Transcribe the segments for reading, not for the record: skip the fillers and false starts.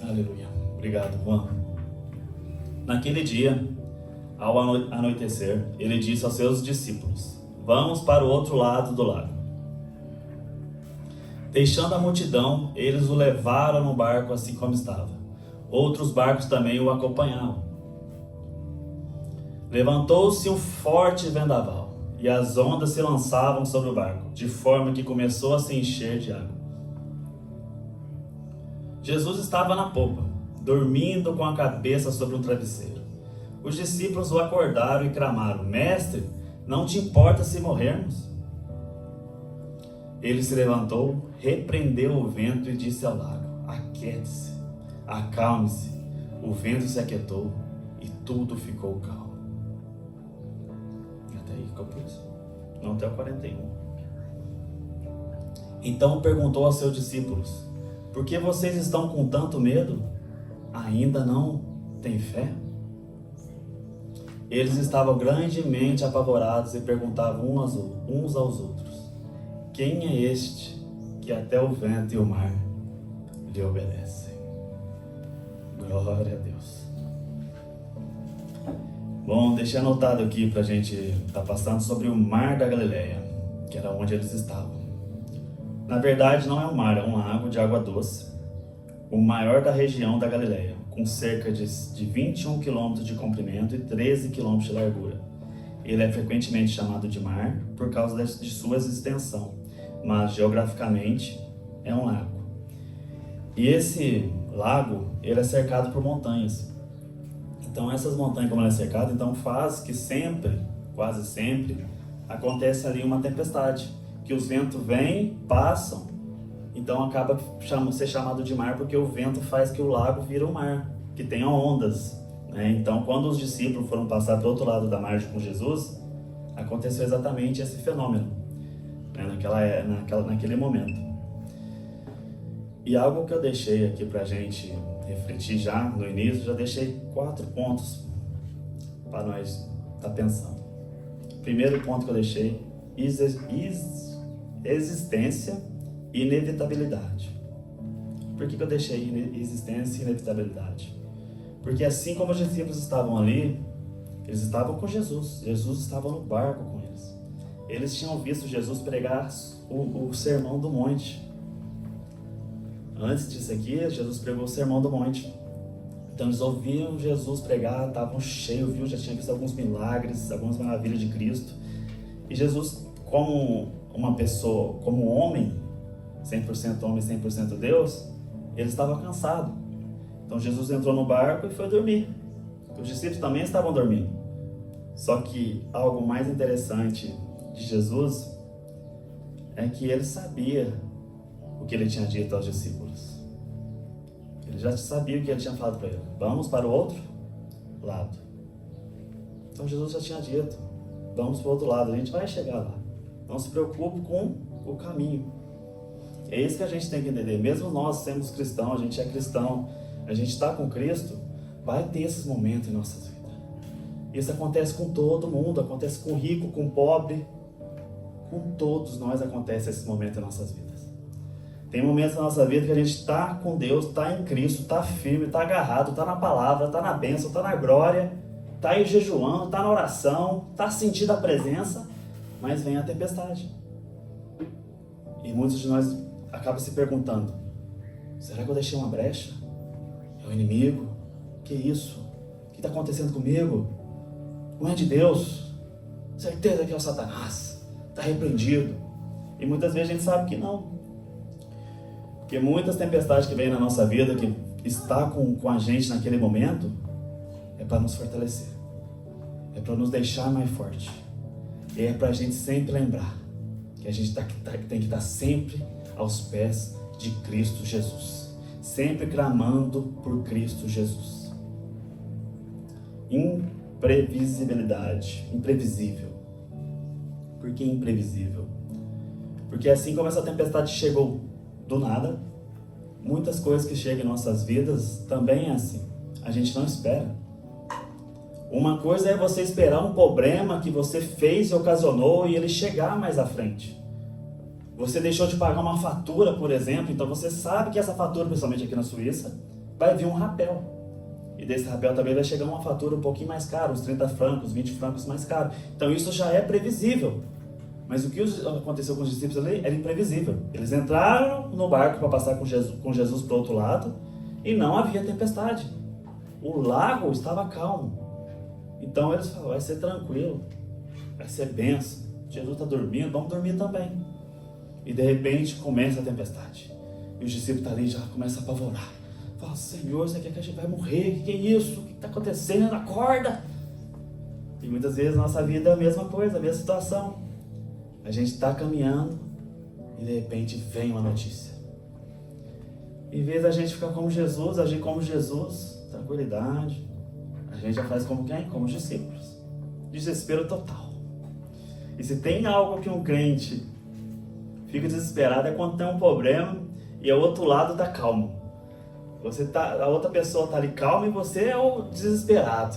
Aleluia. Obrigado, Juan. Naquele dia, ao anoitecer, ele disse aos seus discípulos: vamos para o outro lado do lago. Deixando a multidão, eles o levaram no barco assim como estava. Outros barcos também o acompanhavam. Levantou-se um forte vendaval, e as ondas se lançavam sobre o barco, de forma que começou a se encher de água. Jesus estava na popa, dormindo com a cabeça sobre um travesseiro. Os discípulos o acordaram e clamaram: Mestre, não te importa se morrermos? Ele se levantou, repreendeu o vento e disse ao lago: aquiete-se, acalme-se. O vento se aquietou e tudo ficou calmo. Até aí ficou por isso. Não, até o 41. Então perguntou aos seus discípulos: por que vocês estão com tanto medo? Ainda não têm fé? Eles estavam grandemente apavorados e perguntavam uns aos outros: quem é este que até o vento e o mar lhe obedecem? Glória a Deus. Bom, deixei anotado aqui para a gente estar passando sobre o Mar da Galileia, que era onde eles estavam. Na verdade, não é um mar, é um lago de água doce, o maior da região da Galileia, com cerca de 21 km de comprimento e 13 km de largura. Ele é frequentemente chamado de mar por causa de sua extensão, mas geograficamente é um lago. E esse lago, ele é cercado por montanhas. Então essas montanhas, como ele é cercado, então faz que sempre, quase sempre, acontece ali uma tempestade, que os ventos vêm, passam, então acaba ser chamado de mar porque o vento faz que o lago vira um mar, que tenha ondas, né? Então quando os discípulos foram passar para o outro lado da margem com Jesus, aconteceu exatamente esse fenômeno, né? naquele momento. E algo que eu deixei aqui para a gente refletir já no início, já deixei 4 pontos para nós estar pensando. Primeiro ponto que eu deixei: existência e inevitabilidade. Por que eu deixei existência e inevitabilidade? Porque assim como os discípulos estavam ali, eles estavam com Jesus. Jesus estava no barco com eles. Eles tinham visto Jesus pregar o Sermão do Monte. Antes disso aqui, Jesus pregou o Sermão do Monte. Então eles ouviam Jesus pregar, estavam cheios, já tinham visto alguns milagres, algumas maravilhas de Cristo. E Jesus, como uma pessoa, como homem, 100% homem, 100% Deus, ele estava cansado. Então Jesus entrou no barco e foi dormir. Os discípulos também estavam dormindo. Só que algo mais interessante de Jesus é que ele sabia o que ele tinha dito aos discípulos. Ele já sabia o que ele tinha falado para ele: vamos para o outro lado. Então Jesus já tinha dito: vamos para o outro lado, a gente vai chegar lá. Não se preocupe com o caminho. É isso que a gente tem que entender. Mesmo nós sendo cristãos, a gente é cristão, a gente está com Cristo, vai ter esses momentos em nossas vidas. Isso acontece com todo mundo, acontece com o rico, com o pobre, com todos nós acontece esse momento em nossas vidas. Tem momentos na nossa vida que a gente está com Deus, está em Cristo, está firme, está agarrado, está na palavra, está na bênção, está na glória, está aí jejuando, está na oração, está sentindo a presença, mas vem a tempestade. E muitos de nós acabam se perguntando: será que eu deixei uma brecha? É o inimigo? Que isso? O que está acontecendo comigo? Não é de Deus? Certeza que é o Satanás. Está repreendido. E muitas vezes a gente sabe que não. Porque muitas tempestades que vêm na nossa vida, que está com a gente naquele momento, é para nos fortalecer. É para nos deixar mais forte. E é para a gente sempre lembrar que a gente tem que estar sempre aos pés de Cristo Jesus. Sempre clamando por Cristo Jesus. Imprevisibilidade. Imprevisível. Por que imprevisível? Porque assim como essa tempestade chegou do nada, muitas coisas que chegam em nossas vidas também é assim. A gente não espera. Uma coisa é você esperar um problema que você fez e ocasionou e ele chegar mais à frente. Você deixou de pagar uma fatura, por exemplo, então você sabe que essa fatura, principalmente aqui na Suíça, vai vir um rapel. E desse rapel também vai chegar uma fatura um pouquinho mais cara, uns 30 francos, 20 francos mais caro. Então isso já é previsível. Mas o que aconteceu com os discípulos ali era imprevisível. Eles entraram no barco para passar com Jesus para o outro lado e não havia tempestade. O lago estava calmo. Então eles falaram, vai ser tranquilo, vai ser benção. Jesus está dormindo, vamos dormir também. E de repente começa a tempestade. E os discípulos ali já começam a apavorar. Fala, Senhor, você quer que a gente vai morrer? O que é isso? O que está acontecendo? Acorda! E muitas vezes nossa vida é a mesma coisa, a mesma situação. A gente está caminhando e de repente vem uma notícia. Em vez da gente ficar como Jesus, agir como Jesus, tranquilidade, a gente já faz como quem? Como os discípulos. Desespero total. E se tem algo que um crente fica desesperado é quando tem um problema e o outro lado está calmo. A outra pessoa está ali calma e você é o desesperado.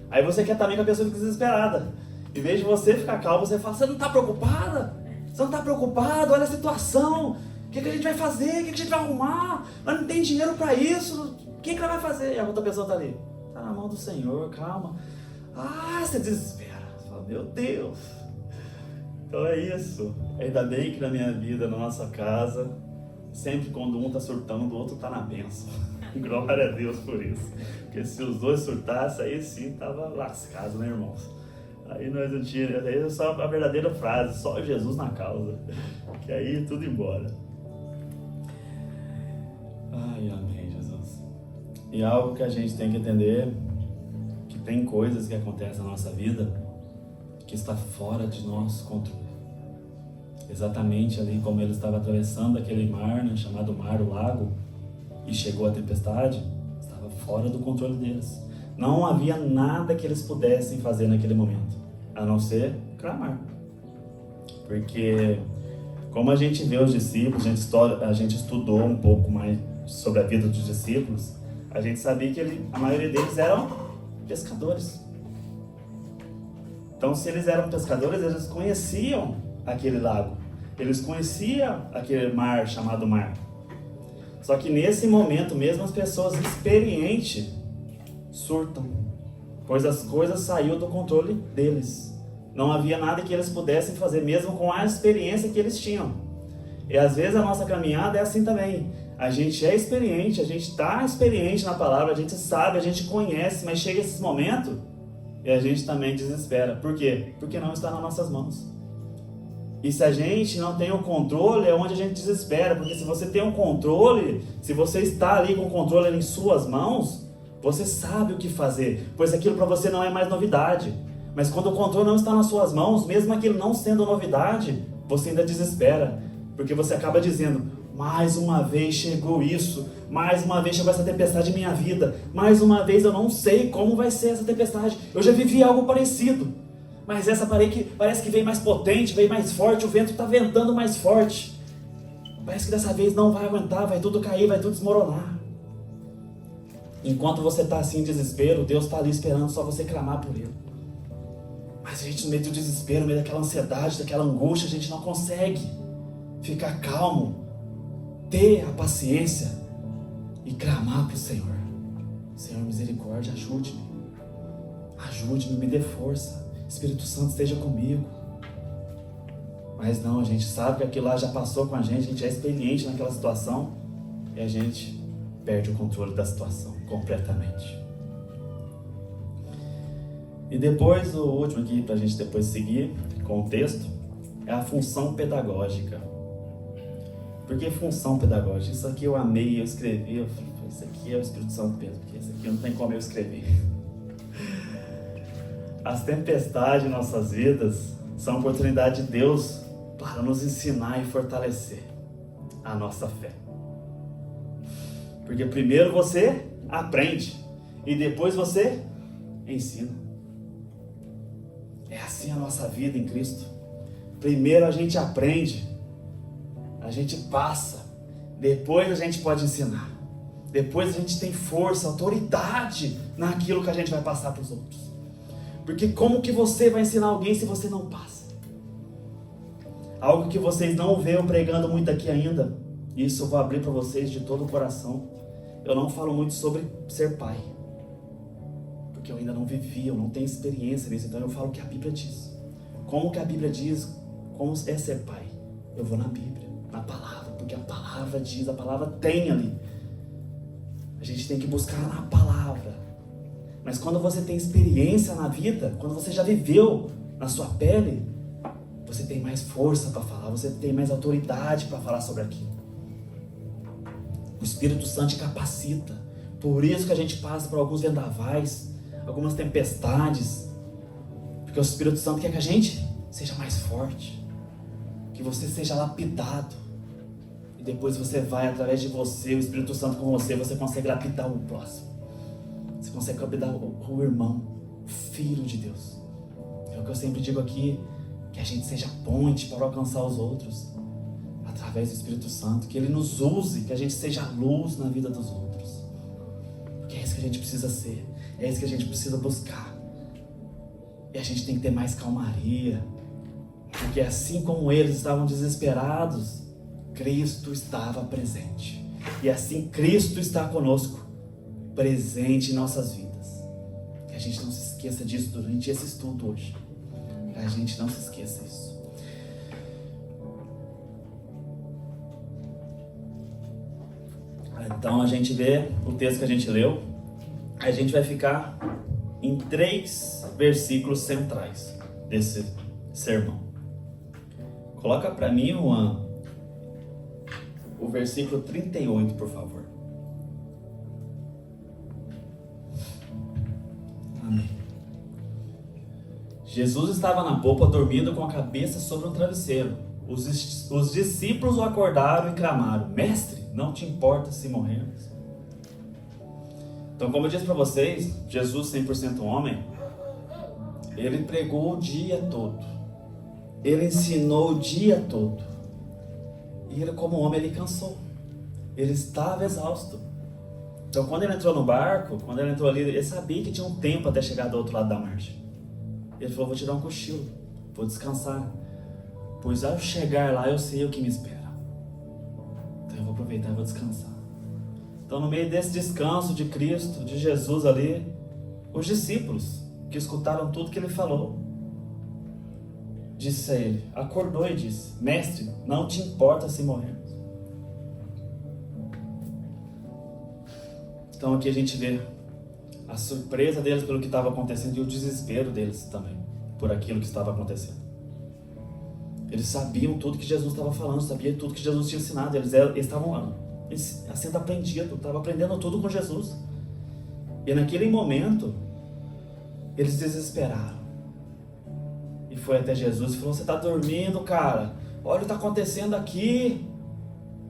Aí você quer também que a pessoa fique desesperada. Em vez de você ficar calmo, você fala, você não está preocupada? Você não está preocupado? Olha a situação. O que a gente vai fazer? O que a gente vai arrumar? Nós não tem dinheiro para isso. O que ela vai fazer? E a outra pessoa está ali. Está na mão do Senhor, calma. Ah, você desespera. Você fala, meu Deus. Então é isso. Ainda bem que na minha vida, na nossa casa, sempre quando um está surtando, o outro está na bênção. Glória a Deus por isso. Porque se os dois surtassem, aí sim estava lascado, né, irmãos? Aí nós não tínhamos, aí é só a verdadeira frase, só Jesus na causa. Que aí tudo embora. Ai, amém, Jesus. E algo que a gente tem que entender, que tem coisas que acontecem na nossa vida que está fora de nosso controle. Exatamente ali como ele estava atravessando aquele mar, né, chamado mar, o lago, e chegou a tempestade, estava fora do controle deles. Não havia nada que eles pudessem fazer naquele momento, a não ser clamar. Porque, como a gente vê os discípulos, a gente estudou um pouco mais sobre a vida dos discípulos, a gente sabia que a maioria deles eram pescadores. Então, se eles eram pescadores, eles conheciam aquele lago, eles conheciam aquele mar chamado mar. Só que nesse momento, mesmo as pessoas experientes surtam, pois as coisas saíram do controle deles. Não havia nada que eles pudessem fazer, mesmo com a experiência que eles tinham. E às vezes a nossa caminhada é assim também. A gente é experiente, a gente está experiente na palavra, a gente sabe, a gente conhece, mas chega esse momento e a gente também desespera. Por quê? Porque não está nas nossas mãos. E se a gente não tem o controle, é onde a gente desespera. Porque se você tem um controle, se você está ali com o controle em suas mãos, você sabe o que fazer, pois aquilo para você não é mais novidade. Mas quando o controle não está nas suas mãos, mesmo aquilo não sendo novidade, você ainda desespera. Porque você acaba dizendo, mais uma vez chegou isso, mais uma vez chegou essa tempestade em minha vida, mais uma vez eu não sei como vai ser essa tempestade. Eu já vivi algo parecido, mas essa parece que vem mais potente, vem mais forte, o vento está ventando mais forte. Parece que dessa vez não vai aguentar, vai tudo cair, vai tudo desmoronar. Enquanto você está assim em desespero, Deus está ali esperando só você clamar por Ele. Mas a gente, no meio do desespero, no meio daquela ansiedade, daquela angústia, a gente não consegue ficar calmo, ter a paciência e clamar para o Senhor. Senhor, misericórdia, ajude-me. Ajude-me, me dê força. Espírito Santo esteja comigo. Mas não, a gente sabe que aquilo lá já passou com a gente é experiente naquela situação e a gente perde o controle da situação completamente. E depois, o último aqui, para a gente depois seguir com o texto, é a função pedagógica. Por que função pedagógica? Isso aqui eu amei, eu escrevi, eu falei, isso aqui é o Espírito Santo mesmo, porque isso aqui não tem como eu escrever. As tempestades em nossas vidas são oportunidade de Deus para nos ensinar e fortalecer a nossa fé. Porque primeiro você aprende e depois você ensina. É assim a nossa vida em Cristo. Primeiro a gente aprende, a gente passa, depois a gente pode ensinar. Depois a gente tem força, autoridade naquilo que a gente vai passar para os outros. Porque como que você vai ensinar alguém se você não passa? Algo que vocês não veem pregando muito aqui ainda, isso eu vou abrir para vocês de todo o coração. eu não falo muito sobre ser pai, porque eu ainda não vivi, eu não tenho experiência nisso, então eu falo o que a Bíblia diz. Como que a Bíblia diz como é ser pai? Eu vou na Bíblia, na palavra, porque a palavra diz, a palavra tem ali. A gente tem que buscar na palavra. Mas quando você tem experiência na vida, quando você já viveu na sua pele, você tem mais força para falar, você tem mais autoridade para falar sobre aquilo. O Espírito Santo te capacita. Por isso que a gente passa por alguns vendavais, algumas tempestades, porque o Espírito Santo quer que a gente seja mais forte, que você seja lapidado, e depois você vai, através de você, o Espírito Santo com você, você consegue lapidar o próximo, você consegue lapidar o irmão, o filho de Deus. É o que eu sempre digo aqui, que a gente seja ponte para alcançar os outros, através do Espírito Santo, que Ele nos use, que a gente seja luz na vida dos outros, porque é isso que a gente precisa ser, é isso que a gente precisa buscar. E a gente tem que ter mais calmaria, porque assim como eles estavam desesperados, Cristo estava presente. E assim Cristo está conosco, presente em nossas vidas. Que a gente não se esqueça disso durante esse estudo hoje. Que a gente não se esqueça disso. Então a gente vê o texto que a gente leu. A gente vai ficar em 3 versículos centrais desse sermão. Coloca para mim o versículo 38, por favor. Amém. Jesus estava na popa dormindo com a cabeça sobre um travesseiro. Os discípulos o acordaram e clamaram: Mestre, não te importa se morrermos? Então, como eu disse para vocês, Jesus 100% homem, ele pregou o dia todo, ele ensinou o dia todo, e ele, como homem, ele cansou, ele estava exausto. Então, quando ele entrou no barco, quando ele entrou ali, ele sabia que tinha um tempo até chegar do outro lado da margem. Ele falou: vou tirar um cochilo, vou descansar, pois ao chegar lá eu sei o que me espera, então eu vou aproveitar e vou descansar. Então, no meio desse descanso de Cristo, de Jesus ali, os discípulos que escutaram tudo que ele falou, disse a ele, acordou e disse: Mestre, não te importa se morrermos? Então aqui a gente vê a surpresa deles pelo que estava acontecendo e o desespero deles também por aquilo que estava acontecendo. Eles sabiam tudo que Jesus estava falando, sabiam tudo que Jesus tinha ensinado, eles estavam sendo aprendidos, estavam aprendendo tudo com Jesus. E naquele momento, eles desesperaram. E foi até Jesus e falou: você está dormindo, cara? Olha o que está acontecendo aqui.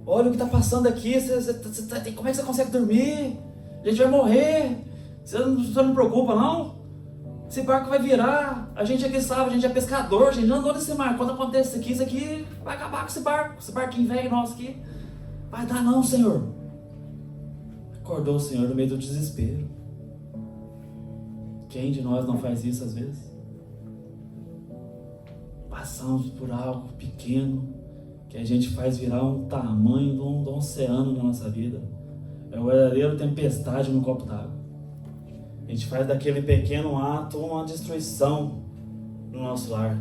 Olha o que está passando aqui. Como é que você consegue dormir? A gente vai morrer. Você não preocupa, não? Esse barco vai virar. A gente aqui sabe, a gente é pescador, a gente já andou nesse mar. Quando acontece isso aqui vai acabar com esse barco. Esse barquinho velho nosso aqui. Vai dar não, Senhor. Acordou o Senhor no meio do desespero. Quem de nós não faz isso às vezes? Passamos por algo pequeno que a gente faz virar um tamanho de um oceano na nossa vida. É uma verdadeira tempestade no copo d'água. A gente faz daquele pequeno ato uma destruição no nosso lar.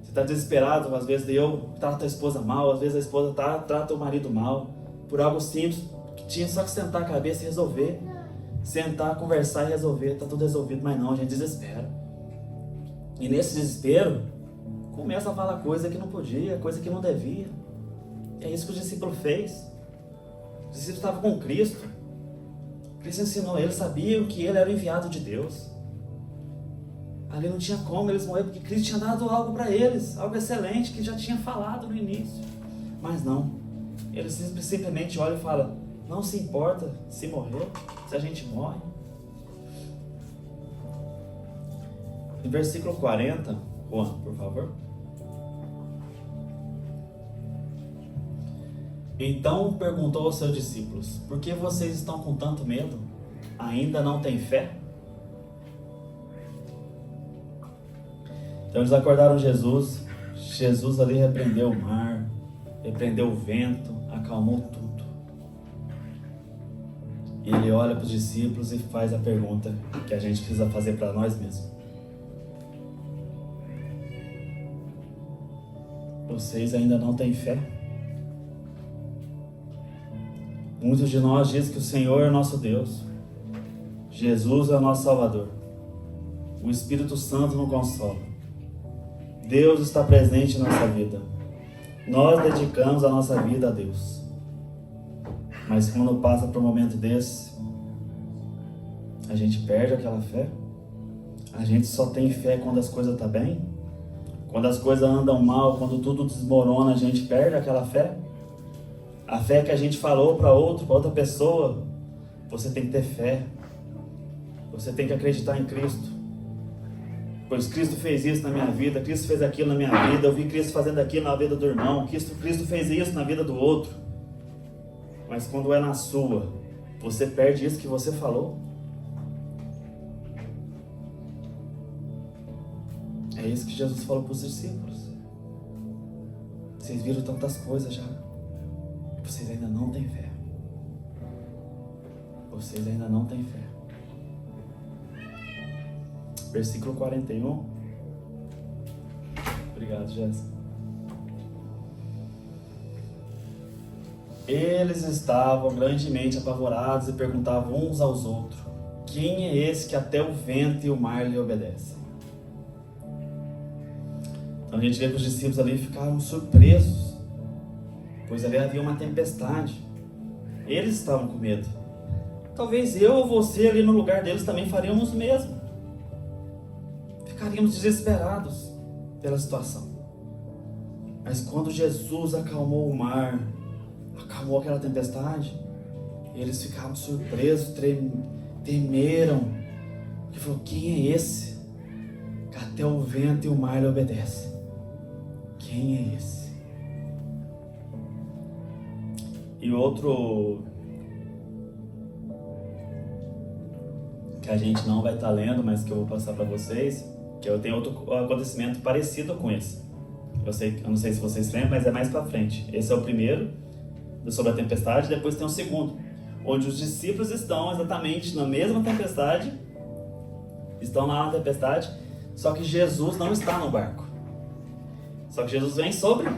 Você está desesperado, às vezes eu trato a esposa mal, às vezes a esposa trata o marido mal, por algo simples, que tinha só que sentar a cabeça e resolver. Sentar, conversar e resolver, está tudo resolvido, mas não, a gente desespera. E nesse desespero, começa a falar coisa que não podia, coisa que não devia. E é isso que o discípulo fez. O discípulo estava com Cristo. Cristo ensinou eles, sabiam que ele era o enviado de Deus. Ali não tinha como eles morrer, porque Cristo tinha dado algo para eles, algo excelente, que já tinha falado no início. Mas não. Ele simplesmente olha e fala: não se importa se morrer, se a gente morre. No versículo 40, Juan, por favor. Então perguntou aos seus discípulos: por que vocês estão com tanto medo? Ainda não têm fé? Então eles acordaram Jesus. Jesus ali repreendeu o mar, repreendeu o vento, acalmou tudo. E ele olha para os discípulos e faz a pergunta que a gente precisa fazer para nós mesmos. Vocês ainda não têm fé? Muitos de nós dizem que o Senhor é nosso Deus, Jesus é o nosso Salvador, o Espírito Santo nos consola, Deus está presente em nossa vida, nós dedicamos a nossa vida a Deus. Mas quando passa por um momento desse, a gente perde aquela fé. A gente só tem fé quando as coisas estão bem. Quando as coisas andam mal, quando tudo desmorona, a gente perde aquela fé. A fé que a gente falou para outra pessoa, você tem que ter fé. Você tem que acreditar em Cristo. Pois Cristo fez isso na minha vida, Cristo fez aquilo na minha vida, eu vi Cristo fazendo aquilo na vida do irmão, Cristo fez isso na vida do outro. Mas quando é na sua, você perde isso que você falou. É isso que Jesus falou para os discípulos. Vocês viram tantas coisas já. Vocês ainda não têm fé. Vocês ainda não têm fé. Versículo 41. Obrigado, Jéssica. Eles estavam grandemente apavorados e perguntavam uns aos outros: quem é esse que até o vento e o mar lhe obedecem? Então a gente vê que os discípulos ali ficaram surpresos, pois ali havia uma tempestade. Eles estavam com medo. Talvez eu ou você ali no lugar deles também faríamos o mesmo. Ficaríamos desesperados pela situação. Mas quando Jesus acalmou o mar, acalmou aquela tempestade, eles ficaram surpresos, temeram. Ele falou: quem é esse que até o vento e o mar lhe obedecem? Quem é esse? E outro que a gente não vai estar lendo, mas que eu vou passar para vocês, que eu tenho outro acontecimento parecido com esse. Eu não sei se vocês lembram, mas é mais para frente. Esse é o primeiro, sobre a tempestade. Depois tem o segundo, onde os discípulos estão exatamente na mesma tempestade, estão lá na tempestade, só que Jesus não está no barco. Só que Jesus vem sobre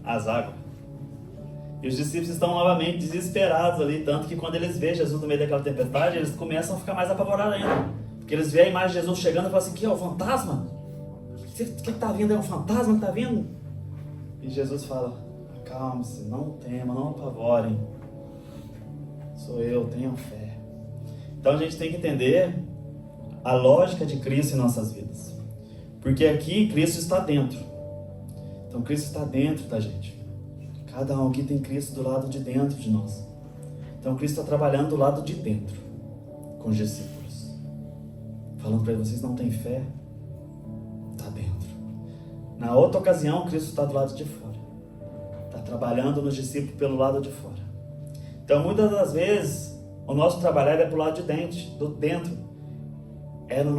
as águas. E os discípulos estão novamente desesperados ali, tanto que quando eles veem Jesus no meio daquela tempestade, eles começam a ficar mais apavorados ainda. Porque eles veem a imagem de Jesus chegando e falam assim: que é o fantasma? O que está vindo? É um fantasma que está vindo? E Jesus fala: acalme-se, não tema, não apavorem. Sou eu, tenham fé. Então a gente tem que entender a lógica de Cristo em nossas vidas. Porque aqui Cristo está dentro. Então Cristo está dentro da gente. Cada um aqui tem Cristo do lado de dentro de nós. Então Cristo está trabalhando do lado de dentro com os discípulos, falando para eles: vocês não têm fé? Está dentro. Na outra ocasião, Cristo está do lado de fora, está trabalhando nos discípulos pelo lado de fora. Então muitas das vezes o nosso trabalhar é para o lado de dentro, é na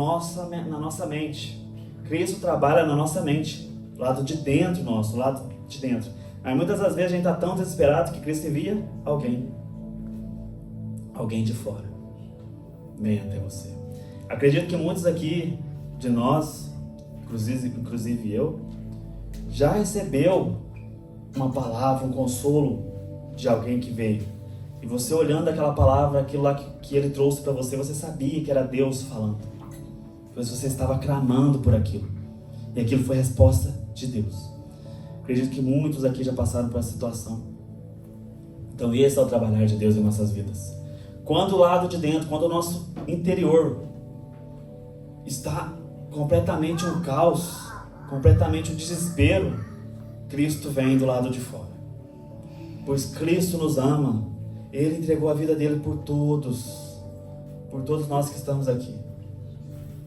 nossa mente. Cristo trabalha na nossa mente, lado de dentro nosso, lado de dentro. Mas muitas das vezes a gente está tão desesperado que Cristo envia alguém de fora, vem até você. Acredito que muitos aqui de nós, inclusive eu, já recebeu uma palavra, um consolo de alguém que veio. E você olhando aquela palavra, aquilo lá que ele trouxe para você, você sabia que era Deus falando. Pois você estava clamando por aquilo. E aquilo foi a resposta de Deus. Acredito que muitos aqui já passaram por essa situação. Então esse é o trabalhar de Deus em nossas vidas. Quando o lado de dentro, quando o nosso interior está completamente um caos, completamente um desespero, Cristo vem do lado de fora. Pois Cristo nos ama. Ele entregou a vida dele por todos nós que estamos aqui.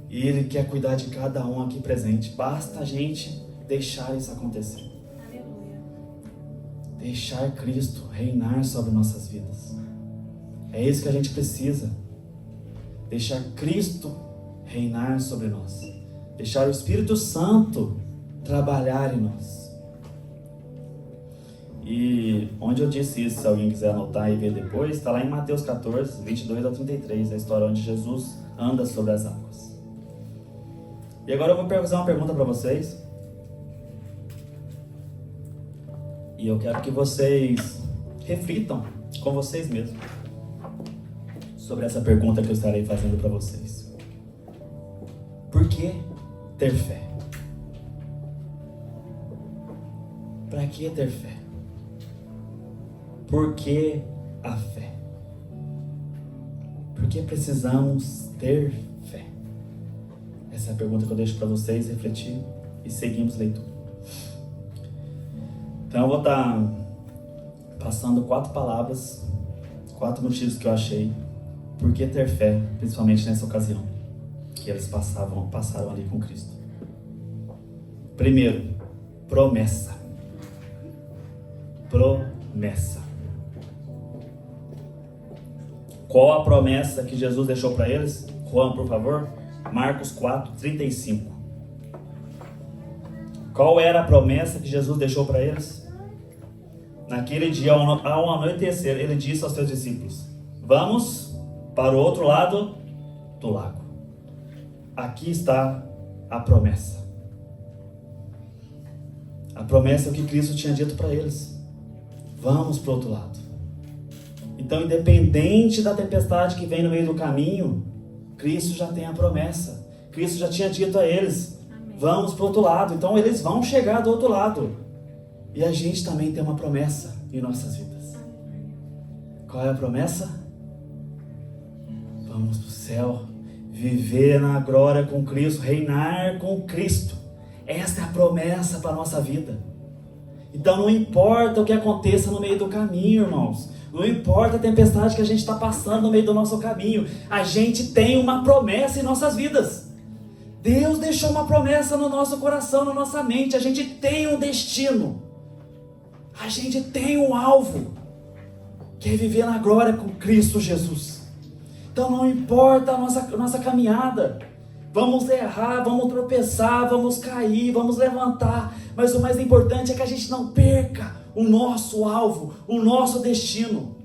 E Ele quer cuidar de cada um aqui presente. Basta a gente deixar isso acontecer. Aleluia. Deixar Cristo reinar sobre nossas vidas. É isso que a gente precisa. Deixar Cristo reinar sobre nós. Deixar o Espírito Santo trabalhar em nós. E onde eu disse isso, se alguém quiser anotar e ver depois, está lá em Mateus 14, 22 a 33, a história onde Jesus anda sobre as águas. E agora eu vou fazer uma pergunta para vocês. E eu quero que vocês reflitam com vocês mesmos sobre essa pergunta que eu estarei fazendo para vocês. Por que ter fé? Para que ter fé? Por que a fé? Por que precisamos ter fé? Essa é a pergunta que eu deixo para vocês refletir e seguimos leitura. Então eu vou estar passando 4 palavras, 4 motivos que eu achei por que ter fé, principalmente nessa ocasião que eles passaram ali com Cristo. Primeiro, promessa. Promessa. Qual a promessa que Jesus deixou para eles? Juan, por favor. Marcos 4, 35. Qual era a promessa que Jesus deixou para eles? Naquele dia, ao anoitecer, ele disse aos seus discípulos: vamos para o outro lado do lago. Aqui está a promessa. A promessa é o que Cristo tinha dito para eles. Vamos para o outro lado. Então, independente da tempestade que vem no meio do caminho, Cristo já tem a promessa. Cristo já tinha dito a eles: vamos para o outro lado. Então, eles vão chegar do outro lado. E a gente também tem uma promessa em nossas vidas. Qual é a promessa? Vamos para o céu, viver na glória com Cristo, reinar com Cristo. Essa é a promessa para a nossa vida. Então não importa o que aconteça no meio do caminho, irmãos. Não importa a tempestade que a gente está passando no meio do nosso caminho. A gente tem uma promessa em nossas vidas. Deus deixou uma promessa no nosso coração, na nossa mente. A gente tem um destino. A gente tem um alvo, que é viver na glória com Cristo Jesus. Então não importa a nossa caminhada. Vamos errar, vamos tropeçar, vamos cair, vamos levantar. Mas o mais importante é que a gente não perca o nosso alvo, o nosso destino.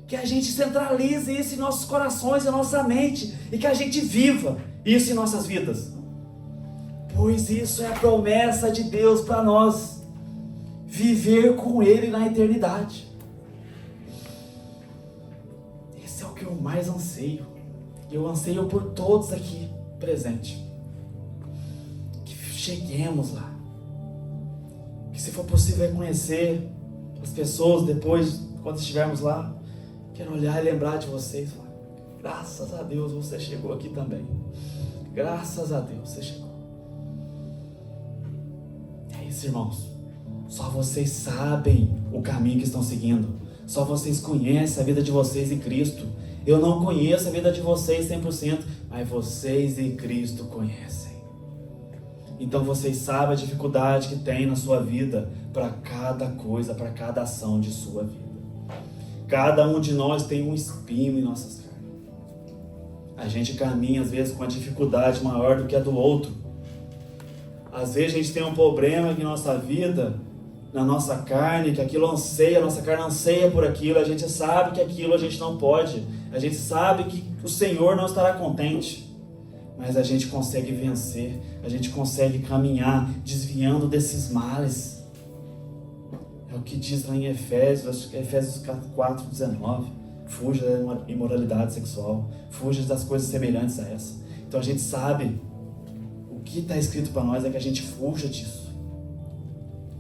Que a gente centralize isso em nossos corações, em nossa mente. E que a gente viva isso em nossas vidas. Pois isso é a promessa de Deus para nós. Viver com Ele na eternidade. Esse é o que eu mais anseio. Eu anseio por todos aqui presentes. Que cheguemos lá. Que se for possível reconhecer as pessoas depois, quando estivermos lá, quero olhar e lembrar de vocês. Graças a Deus você chegou aqui também. Graças a Deus você chegou. É isso, irmãos. Só vocês sabem o caminho que estão seguindo. Só vocês conhecem a vida de vocês e Cristo. Eu não conheço a vida de vocês 100%, mas vocês e Cristo conhecem. Então vocês sabem a dificuldade que tem na sua vida para cada coisa, para cada ação de sua vida. Cada um de nós tem um espinho em nossas carnes. A gente caminha às vezes com uma dificuldade maior do que a do outro. Às vezes a gente tem um problema em nossa vida, na nossa carne, que aquilo anseia, a nossa carne anseia por aquilo, a gente sabe que aquilo a gente não pode, a gente sabe que o Senhor não estará contente, mas a gente consegue vencer, a gente consegue caminhar, desviando desses males. É o que diz lá em Efésios 4:19, fuja da imoralidade sexual, fuja das coisas semelhantes a essa. Então a gente sabe, o que está escrito para nós é que a gente fuja disso.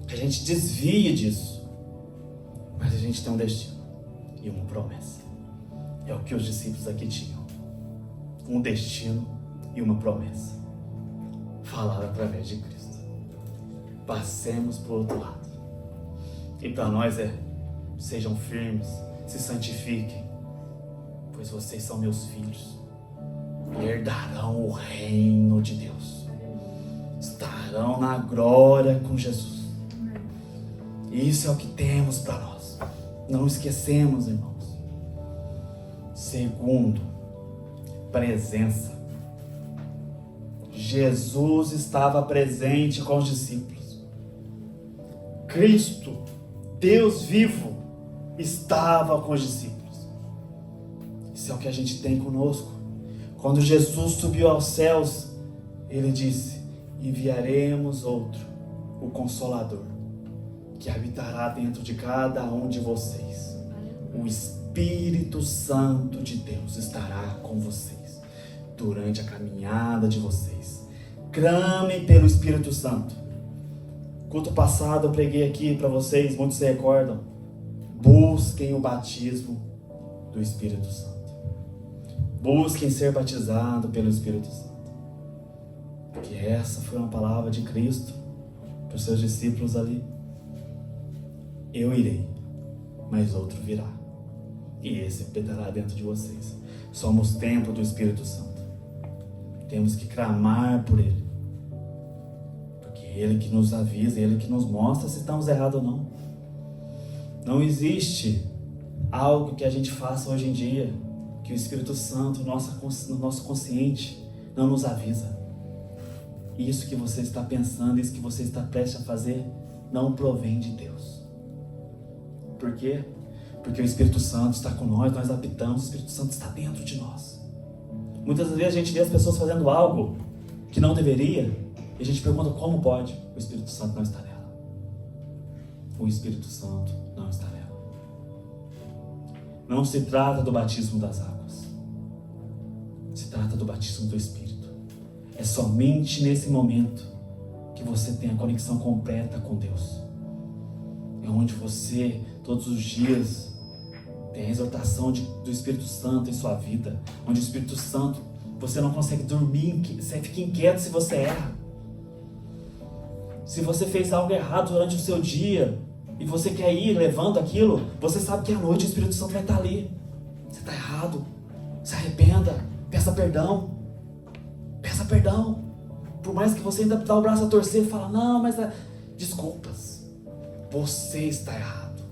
Que a gente desvie disso. Mas a gente tem um destino e uma promessa. É o que os discípulos aqui tinham. Um destino e uma promessa. Falar através de Cristo. Passemos para o outro lado. E para nós sejam firmes, se santifiquem, pois vocês são meus filhos e herdarão o reino de Deus. Estarão na glória com Jesus. Isso é o que temos para nós. Não esquecemos, irmãos. Segundo, presença. Jesus estava presente com os discípulos. Cristo Deus vivo estava com os discípulos. Isso é o que a gente tem conosco. Quando Jesus subiu aos céus, ele disse: enviaremos outro, o Consolador, que habitará dentro de cada um de vocês. O Espírito Santo de Deus estará com vocês durante a caminhada de vocês. Clamem pelo Espírito Santo. Culto passado eu preguei aqui para vocês, muitos se recordam. Busquem o batismo do Espírito Santo. Busquem ser batizados pelo Espírito Santo. Porque essa foi uma palavra de Cristo para os seus discípulos ali. Eu irei, mas outro virá. E esse habitará dentro de vocês. Somos templo do Espírito Santo. Temos que clamar por Ele. Porque Ele que nos avisa, Ele que nos mostra se estamos errados ou não. Não existe algo que a gente faça hoje em dia que o Espírito Santo, no nosso consciente, não nos avisa. Isso que você está pensando, isso que você está prestes a fazer, não provém de Deus. Por quê? Porque o Espírito Santo está com nós habitamos, o Espírito Santo está dentro de nós. Muitas vezes a gente vê as pessoas fazendo algo que não deveria, e a gente pergunta como pode. O Espírito Santo não está nela. O Espírito Santo não está nela. Não se trata do batismo das águas. Se trata do batismo do Espírito. É somente nesse momento que você tem a conexão completa com Deus. É onde você, todos os dias, tem a exortação do Espírito Santo em sua vida. Onde o Espírito Santo, você não consegue dormir, você fica inquieto se você erra. Se você fez algo errado durante o seu dia e você quer ir levando aquilo, você sabe que à noite o Espírito Santo vai estar ali. Você está errado. Se arrependa. Peça perdão. Peça perdão. Por mais que você ainda dá o braço a torcer e fala, não, mas desculpas. Você está errado.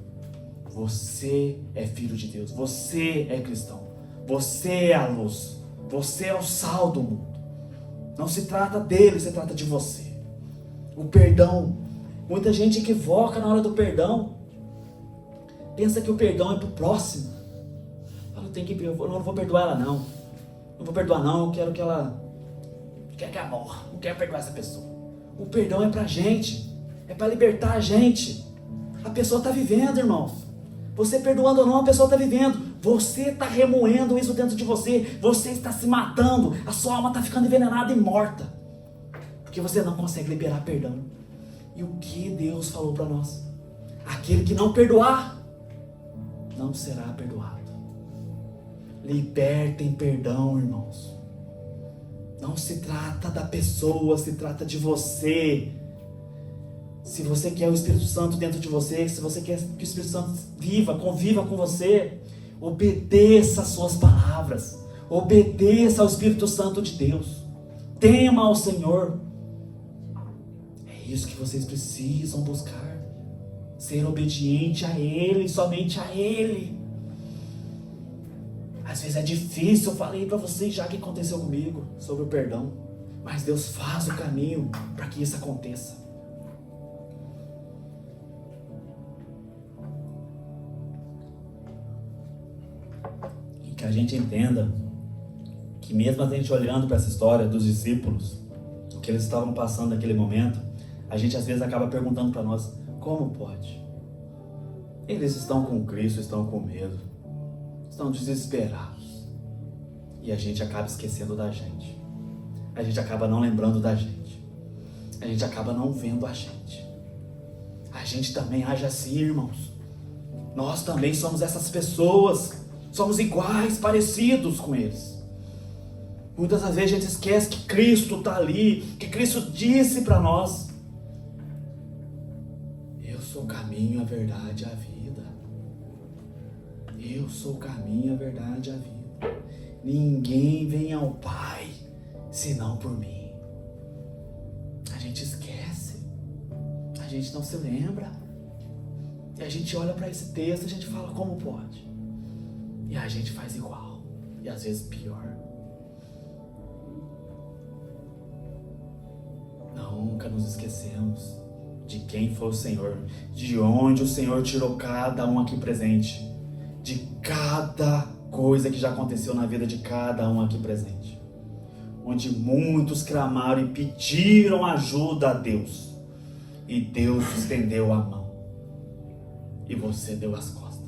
Você é filho de Deus. Você é cristão. Você é a luz. Você é o sal do mundo. Não se trata dele, se trata de você. O perdão. Muita gente equivoca na hora do perdão. Pensa que o perdão é pro próximo. Fala, eu não vou perdoar ela não. Não vou perdoar não, eu quero que ela... quer que ela morra. Não quero perdoar essa pessoa. O perdão é pra gente. É pra libertar a gente. A pessoa está vivendo, irmãos. Você perdoando ou não, a pessoa está vivendo. Você está remoendo isso dentro de você. Você está se matando. A sua alma está ficando envenenada e morta. Porque você não consegue liberar perdão. E o que Deus falou para nós? Aquele que não perdoar, não será perdoado. Libertem perdão, irmãos. Não se trata da pessoa, se trata de você. Se você quer o Espírito Santo dentro de você, se você quer que o Espírito Santo conviva com você, obedeça as suas palavras, obedeça ao Espírito Santo de Deus, tema ao Senhor. É isso que vocês precisam buscar, ser obediente a Ele, somente a Ele. Às vezes é difícil, eu falei para vocês já que aconteceu comigo, sobre o perdão, mas Deus faz o caminho para que isso aconteça. Que a gente entenda que mesmo a gente olhando para essa história dos discípulos, o que eles estavam passando naquele momento, a gente às vezes acaba perguntando para nós, como pode? Eles estão com Cristo, estão com medo, estão desesperados. E a gente acaba esquecendo da gente. A gente acaba não lembrando da gente. A gente acaba não vendo a gente. A gente também age assim, irmãos. Nós também somos essas pessoas. Somos iguais, parecidos com eles. Muitas das vezes a gente esquece que Cristo está ali, que Cristo disse para nós: eu sou o caminho, a verdade e a vida. Eu sou o caminho, a verdade e a vida. Ninguém vem ao Pai senão por mim. A gente esquece. A gente não se lembra. E a gente olha para esse texto e a gente fala, como pode? E a gente faz igual. E às vezes pior. Nunca nos esquecemos de quem foi o Senhor, de onde o Senhor tirou cada um aqui presente, de cada coisa que já aconteceu na vida de cada um aqui presente, onde muitos clamaram e pediram ajuda a Deus, e Deus estendeu a mão, e você deu as costas.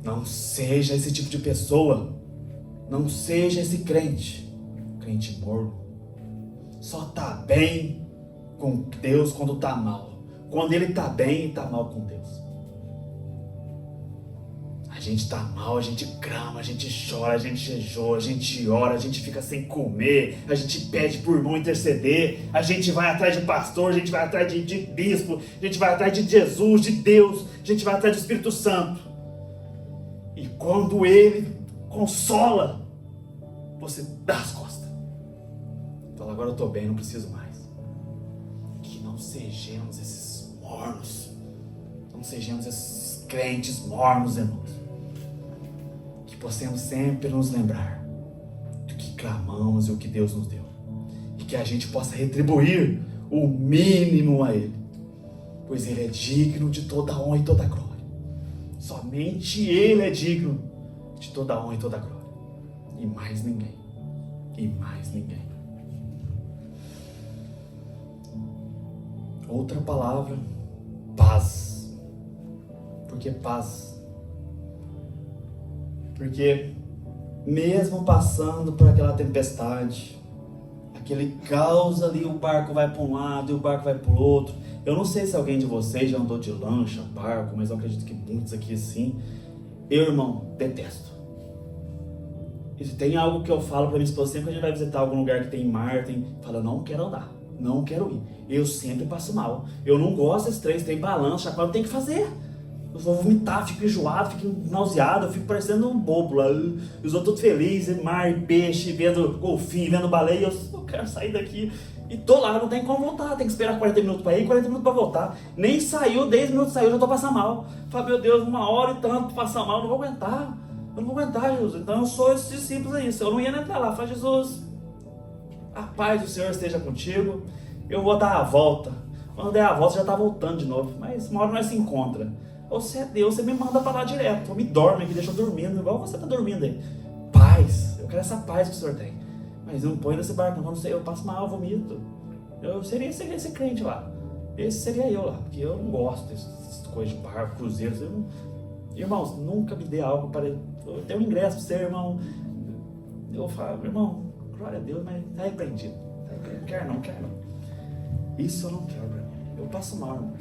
Não seja esse tipo de pessoa, não seja esse crente morno, só tá bem com Deus quando tá mal. Quando ele tá bem, ele tá mal com Deus. A gente tá mal, a gente clama, a gente chora, a gente jejua, a gente ora, a gente fica sem comer, a gente pede por irmão interceder, a gente vai atrás de pastor, a gente vai atrás de bispo, a gente vai atrás de Jesus, de Deus, a gente vai atrás do Espírito Santo. E quando ele consola, você dá as costas. Fala, agora eu estou bem, não preciso mais. Que não sejamos esses mornos, não sejamos esses crentes mornos, irmãos. Que possamos sempre nos lembrar do que clamamos e o que Deus nos deu. E que a gente possa retribuir o mínimo a Ele, pois Ele é digno de toda honra e toda glória. Somente Ele é digno de toda honra e toda glória. E mais ninguém. E mais ninguém. Outra palavra, paz. Por que paz? Porque mesmo passando por aquela tempestade, aquele caos ali, o barco vai para um lado e o barco vai para o outro. Eu não sei se alguém de vocês já andou de lancha, barco, mas eu acredito que muitos aqui sim. Eu, irmão, detesto. E se tem algo que eu falo para minha esposa, sempre que a gente vai visitar algum lugar que tem mar, fala, não quero andar, não quero ir. Eu sempre passo mal. Eu não gosto desses três, tem balanço, chacoalho, tem que fazer. Eu vou vomitar, fico enjoado, fico nauseado, eu fico parecendo um bobo lá. Eu sou todo feliz, mar, peixe, vendo golfinho, vendo baleia, eu quero sair daqui. E tô lá, não tem como voltar, tem que esperar 40 minutos para ir, 40 minutos para voltar. Nem saiu, 10 minutos saiu, já tô passando mal. Fala, meu Deus, 1 hora e tanto pra passar mal, eu não vou aguentar. Eu não vou aguentar, Jesus. Então eu sou esse discípulo aí. Eu não ia nem entrar lá. Fala, Jesus, a paz do Senhor esteja contigo. Eu vou dar a volta. Quando der a volta, já tá voltando de novo. Mas uma hora nós se encontra. Ou você é Deus, você me manda pra lá direto. Ou me dorme aqui, deixa eu dormindo, igual você tá dormindo aí. Paz. Eu quero essa paz que o Senhor tem. Mas não põe nesse barco, não sei, eu passo mal, eu vomito. Eu seria esse crente lá. Esse seria eu lá. Porque eu não gosto dessas coisas de barco, cruzeiros. Irmãos, nunca me dê algo para... Eu tenho um ingresso para você, irmão. Eu falo, irmão, glória a Deus, mas tá repreendido. Não quero não. Isso eu não quero, irmão. Eu passo mal, irmão.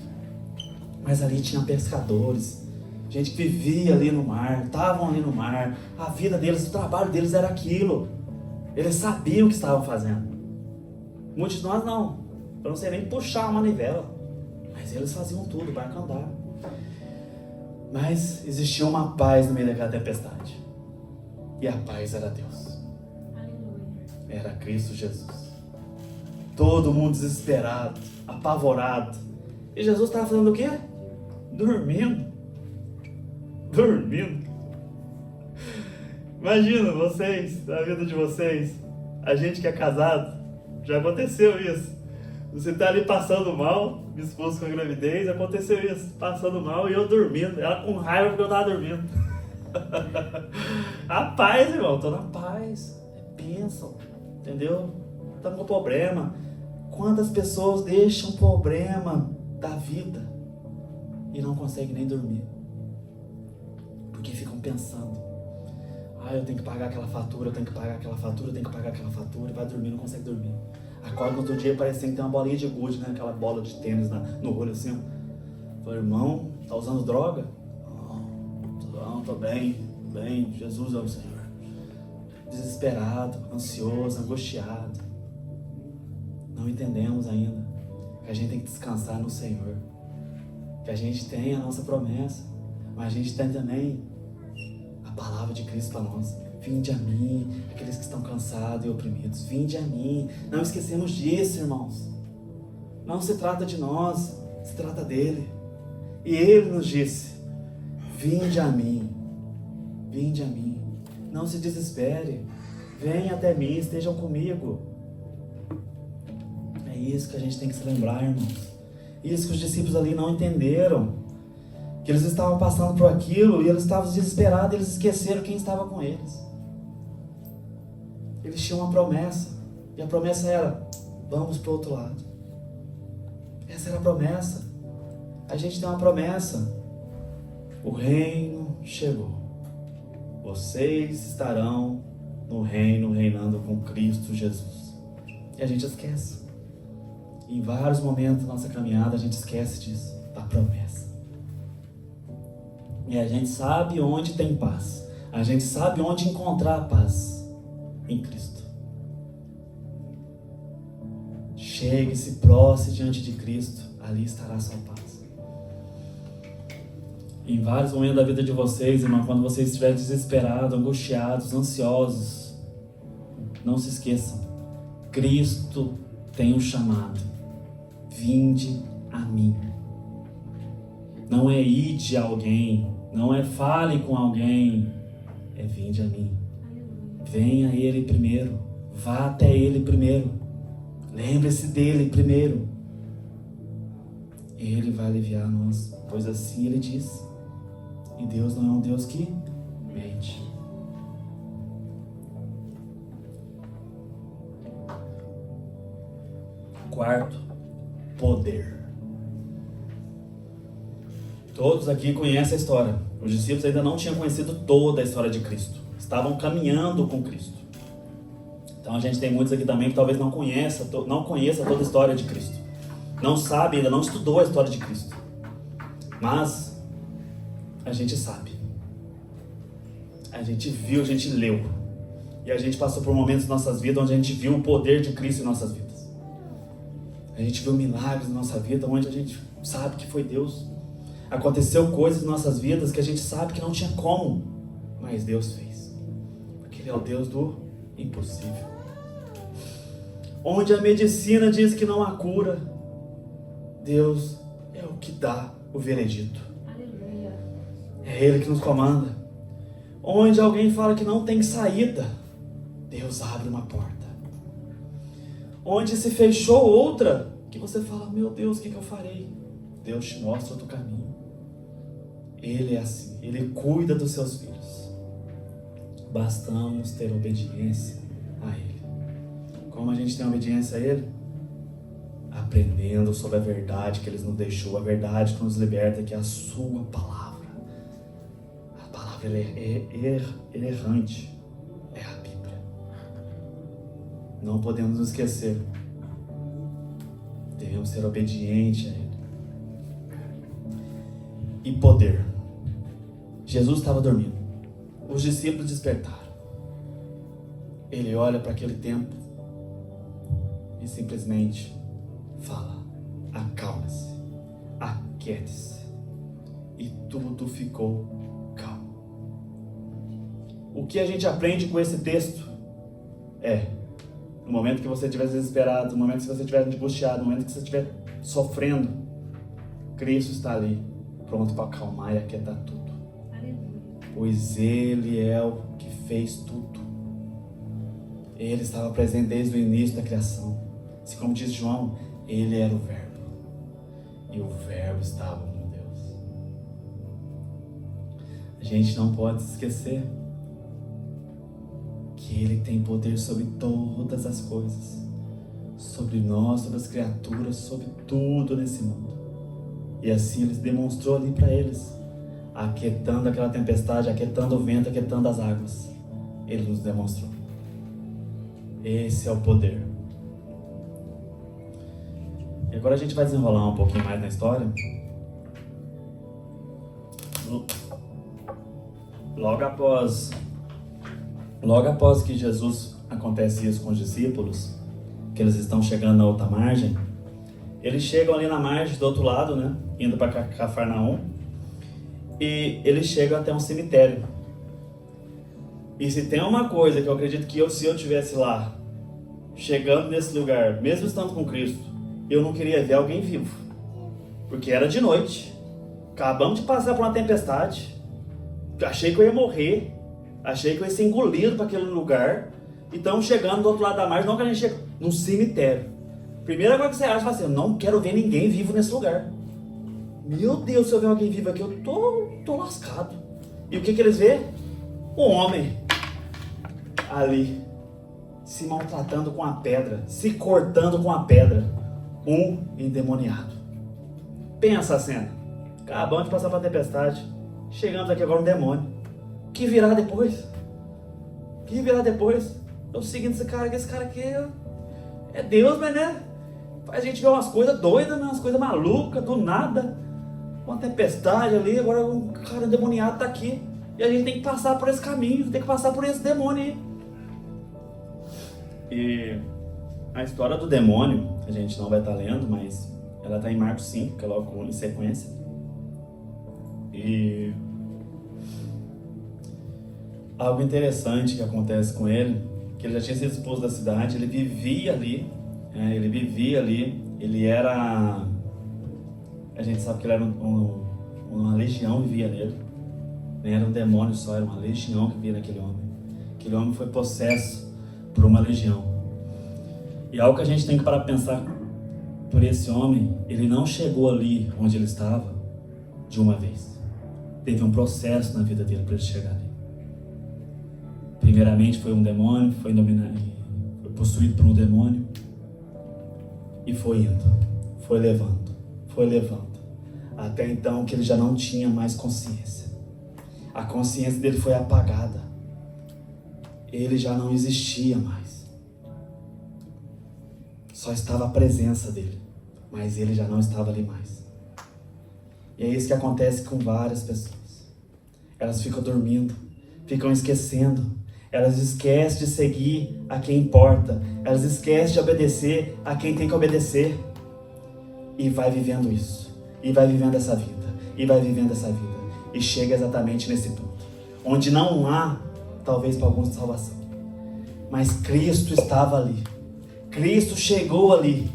Mas ali tinha pescadores, gente que vivia ali no mar, estavam ali no mar. A vida deles, o trabalho deles era aquilo. Eles sabiam o que estavam fazendo. Muitos de nós não. Eu não sei nem puxar uma manivela. Mas eles faziam tudo, o barco andar. Mas existia uma paz no meio daquela tempestade. E a paz era Deus. Era Cristo Jesus. Todo mundo desesperado, apavorado. E Jesus estava fazendo o quê? Dormindo. Imagina vocês, a vida de vocês. A gente que é casado, já aconteceu isso. Você tá ali passando mal, minha esposa com gravidez, aconteceu isso, passando mal e eu dormindo, ela com raiva porque eu tava dormindo. A paz, irmão, tô na paz, é bênção, entendeu? Tá com problema. Quantas pessoas deixam o problema da vida e não conseguem nem dormir? Porque ficam pensando, eu tenho que pagar aquela fatura, e vai dormir, não consegue dormir. Acorda no outro dia, parecendo que tem uma bolinha de gude, né? Aquela bola de tênis no olho assim. Fala, irmão, tá usando droga? Não, tô bem, Jesus é o Senhor. Desesperado, ansioso, angustiado. Não entendemos ainda que a gente tem que descansar no Senhor. Que a gente tem a nossa promessa, mas a gente tem também a palavra de Cristo para nós. Vinde a mim, aqueles que estão cansados e oprimidos. Vinde a mim. Não esquecemos disso, irmãos. Não se trata de nós, se trata dele. E ele nos disse, vinde a mim. Vinde a mim. Não se desespere. Venha até mim, estejam comigo. É isso que a gente tem que se lembrar, irmãos. Isso que os discípulos ali não entenderam. Que eles estavam passando por aquilo e eles estavam desesperados, eles esqueceram quem estava com eles. Eles tinham uma promessa. E a promessa era: vamos para o outro lado. Essa era a promessa. A gente tem uma promessa. O reino chegou. Vocês estarão no reino, reinando com Cristo Jesus. E a gente esquece. Em vários momentos da nossa caminhada a gente esquece disso, da promessa. E a gente sabe onde tem paz. A gente sabe onde encontrar a paz. Em Cristo. Chegue-se, prostre diante de Cristo. Ali estará a sua paz. Em vários momentos da vida de vocês, irmão, quando vocês estiverem desesperados, angustiados, ansiosos, não se esqueçam. Cristo tem um chamado. Vinde a mim. Não é ide a alguém, não é fale com alguém, é vinde a mim. Venha a Ele primeiro, vá até Ele primeiro, lembre-se dEle primeiro. Ele vai aliviar nós, pois assim Ele diz. E Deus não é um Deus que mente. Quarto, poder. Todos aqui conhecem a história. Os discípulos ainda não tinham conhecido toda a história de Cristo. Estavam caminhando com Cristo. Então a gente tem muitos aqui também que talvez não conheça toda a história de Cristo. Não sabe, ainda não estudou a história de Cristo. Mas a gente sabe. A gente viu, a gente leu. E a gente passou por momentos em nossas vidas onde a gente viu o poder de Cristo em nossas vidas. A gente viu milagres na nossa vida onde a gente sabe que foi Deus. Aconteceu coisas em nossas vidas que a gente sabe que não tinha como, mas Deus fez. Porque Ele é o Deus do impossível. Onde a medicina diz que não há cura, Deus é o que dá o veredito. Aleluia. É Ele que nos comanda. Onde alguém fala que não tem saída, Deus abre uma porta. Onde se fechou outra, que você fala, meu Deus, o que eu farei? Deus te mostra outro caminho. Ele é assim, Ele cuida dos seus filhos. Bastamos ter obediência a Ele. Como a gente tem obediência a Ele? Aprendendo sobre a verdade que Ele nos deixou, a verdade que nos liberta, que é a sua palavra. A palavra é errante, é a Bíblia. Não podemos nos esquecer. Devemos ser obedientes a Ele. E poder. Jesus estava dormindo. Os discípulos despertaram. Ele olha para aquele tempo e simplesmente fala: acalme-se, aquiete-se. E tudo ficou calmo. O que a gente aprende com esse texto é: no momento que você estiver desesperado, no momento que você estiver angustiado, no momento que você estiver sofrendo, Cristo está ali, pronto para acalmar e aquietar tudo. Pois Ele é o que fez tudo. Ele estava presente desde o início da criação. Assim como diz João, Ele era o Verbo. E o Verbo estava com Deus. A gente não pode se esquecer que Ele tem poder sobre todas as coisas. Sobre nós, sobre as criaturas, sobre tudo nesse mundo. E assim Ele demonstrou ali para eles. Aquietando aquela tempestade, aquietando o vento, aquietando as águas. Ele nos demonstrou. Esse é o poder. E agora a gente vai desenrolar um pouquinho mais na história. Logo após que Jesus acontece isso com os discípulos, que eles estão chegando na outra margem, eles chegam ali na margem do outro lado, né? Indo para Cafarnaum. E eles chegam até um cemitério. E se tem uma coisa que eu acredito que se eu estivesse lá, chegando nesse lugar, mesmo estando com Cristo, eu não queria ver alguém vivo. Porque era de noite. Acabamos de passar por uma tempestade. Achei que eu ia morrer. Achei que eu ia ser engolido para aquele lugar. E estamos chegando do outro lado da margem, não que a gente chega num cemitério. Primeira coisa que você acha, assim, eu não quero ver ninguém vivo nesse lugar. Meu Deus, se eu ver alguém vivo aqui, eu tô lascado. E o que eles vê? Um homem ali, se maltratando com a pedra, se cortando com a pedra. Um endemoniado. Pensa a cena. Acabamos de passar para a tempestade. Chegamos aqui agora um demônio. O que virá depois? O que virá depois? Eu seguindo esse cara aqui é Deus, mas né? Faz a gente ver umas coisas doidas, umas coisas malucas, do nada. Uma tempestade ali, agora um cara endemoniado tá aqui. E a gente tem que passar por esse caminho, tem que passar por esse demônio aí. E a história do demônio, a gente não vai estar lendo, mas ela está em Marcos 5, que é logo em sequência. E algo interessante que acontece com ele, que ele já tinha sido expulso da cidade, ele vivia ali, ele era, a gente sabe que ele era uma legião que vivia nele, não era um demônio só, era uma legião que vivia naquele homem. Aquele homem foi possesso por uma legião. E algo que a gente tem que parar para pensar por esse homem, ele não chegou ali onde ele estava de uma vez. Teve um processo na vida dele para ele chegar ali. Primeiramente foi um demônio, foi possuído por um demônio e foi indo, foi levando, até então que ele já não tinha mais consciência. A consciência dele foi apagada. Ele já não existia mais. Só estava a presença dele, mas ele já não estava ali mais. E é isso que acontece com várias pessoas. Elas ficam dormindo, ficam esquecendo. Elas esquecem de seguir a quem importa. Elas esquecem de obedecer a quem tem que obedecer. E vai vivendo isso. E vai vivendo essa vida. E vai vivendo essa vida. E chega exatamente nesse ponto. Onde não há, talvez para alguns, salvação. Mas Cristo estava ali. Cristo chegou ali.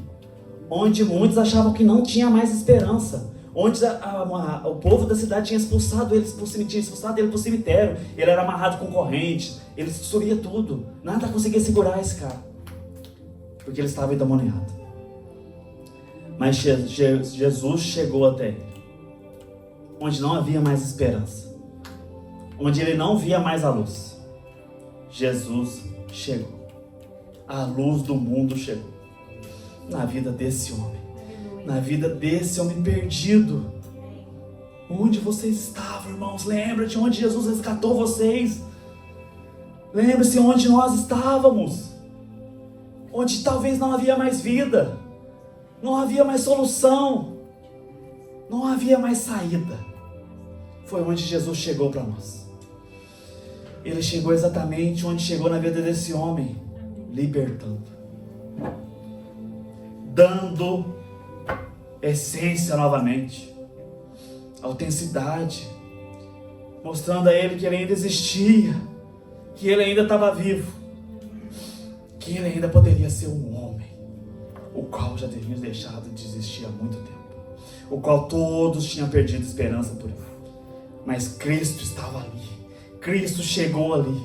Onde muitos achavam que não tinha mais esperança. Onde o povo da cidade tinha expulsado ele para o cemitério. Ele era amarrado com correntes. Ele destruía tudo. Nada conseguia segurar esse cara. Porque ele estava endemoniado. Mas Jesus chegou até ele. Onde não havia mais esperança. Onde ele não via mais a luz. Jesus chegou. A luz do mundo chegou. Na vida desse homem. Na vida desse homem perdido. Onde vocês estavam, irmãos? Lembra-te onde Jesus resgatou vocês. Lembre-se onde nós estávamos. Onde talvez não havia mais vida. Não havia mais solução. Não havia mais saída. Foi onde Jesus chegou para nós. Ele chegou exatamente onde chegou na vida desse homem. Libertando. Dando essência novamente, autenticidade, mostrando a ele que ele ainda existia, que ele ainda estava vivo, que ele ainda poderia ser um homem, o qual já teria deixado de existir há muito tempo, o qual todos tinham perdido esperança por ele, mas Cristo estava ali, Cristo chegou ali,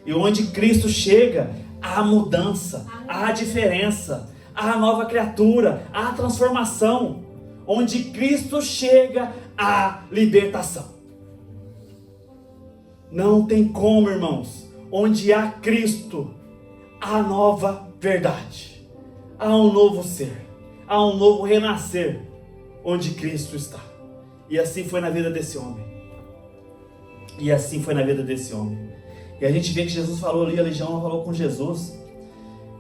e onde Cristo chega, há mudança, há diferença, a nova criatura, a transformação. Onde Cristo chega, a libertação. Não tem como, irmãos. Onde há Cristo, há nova verdade. Há um novo ser. Há um novo renascer. Onde Cristo está. E assim foi na vida desse homem. E assim foi na vida desse homem. E a gente vê que Jesus falou ali, a legião falou com Jesus.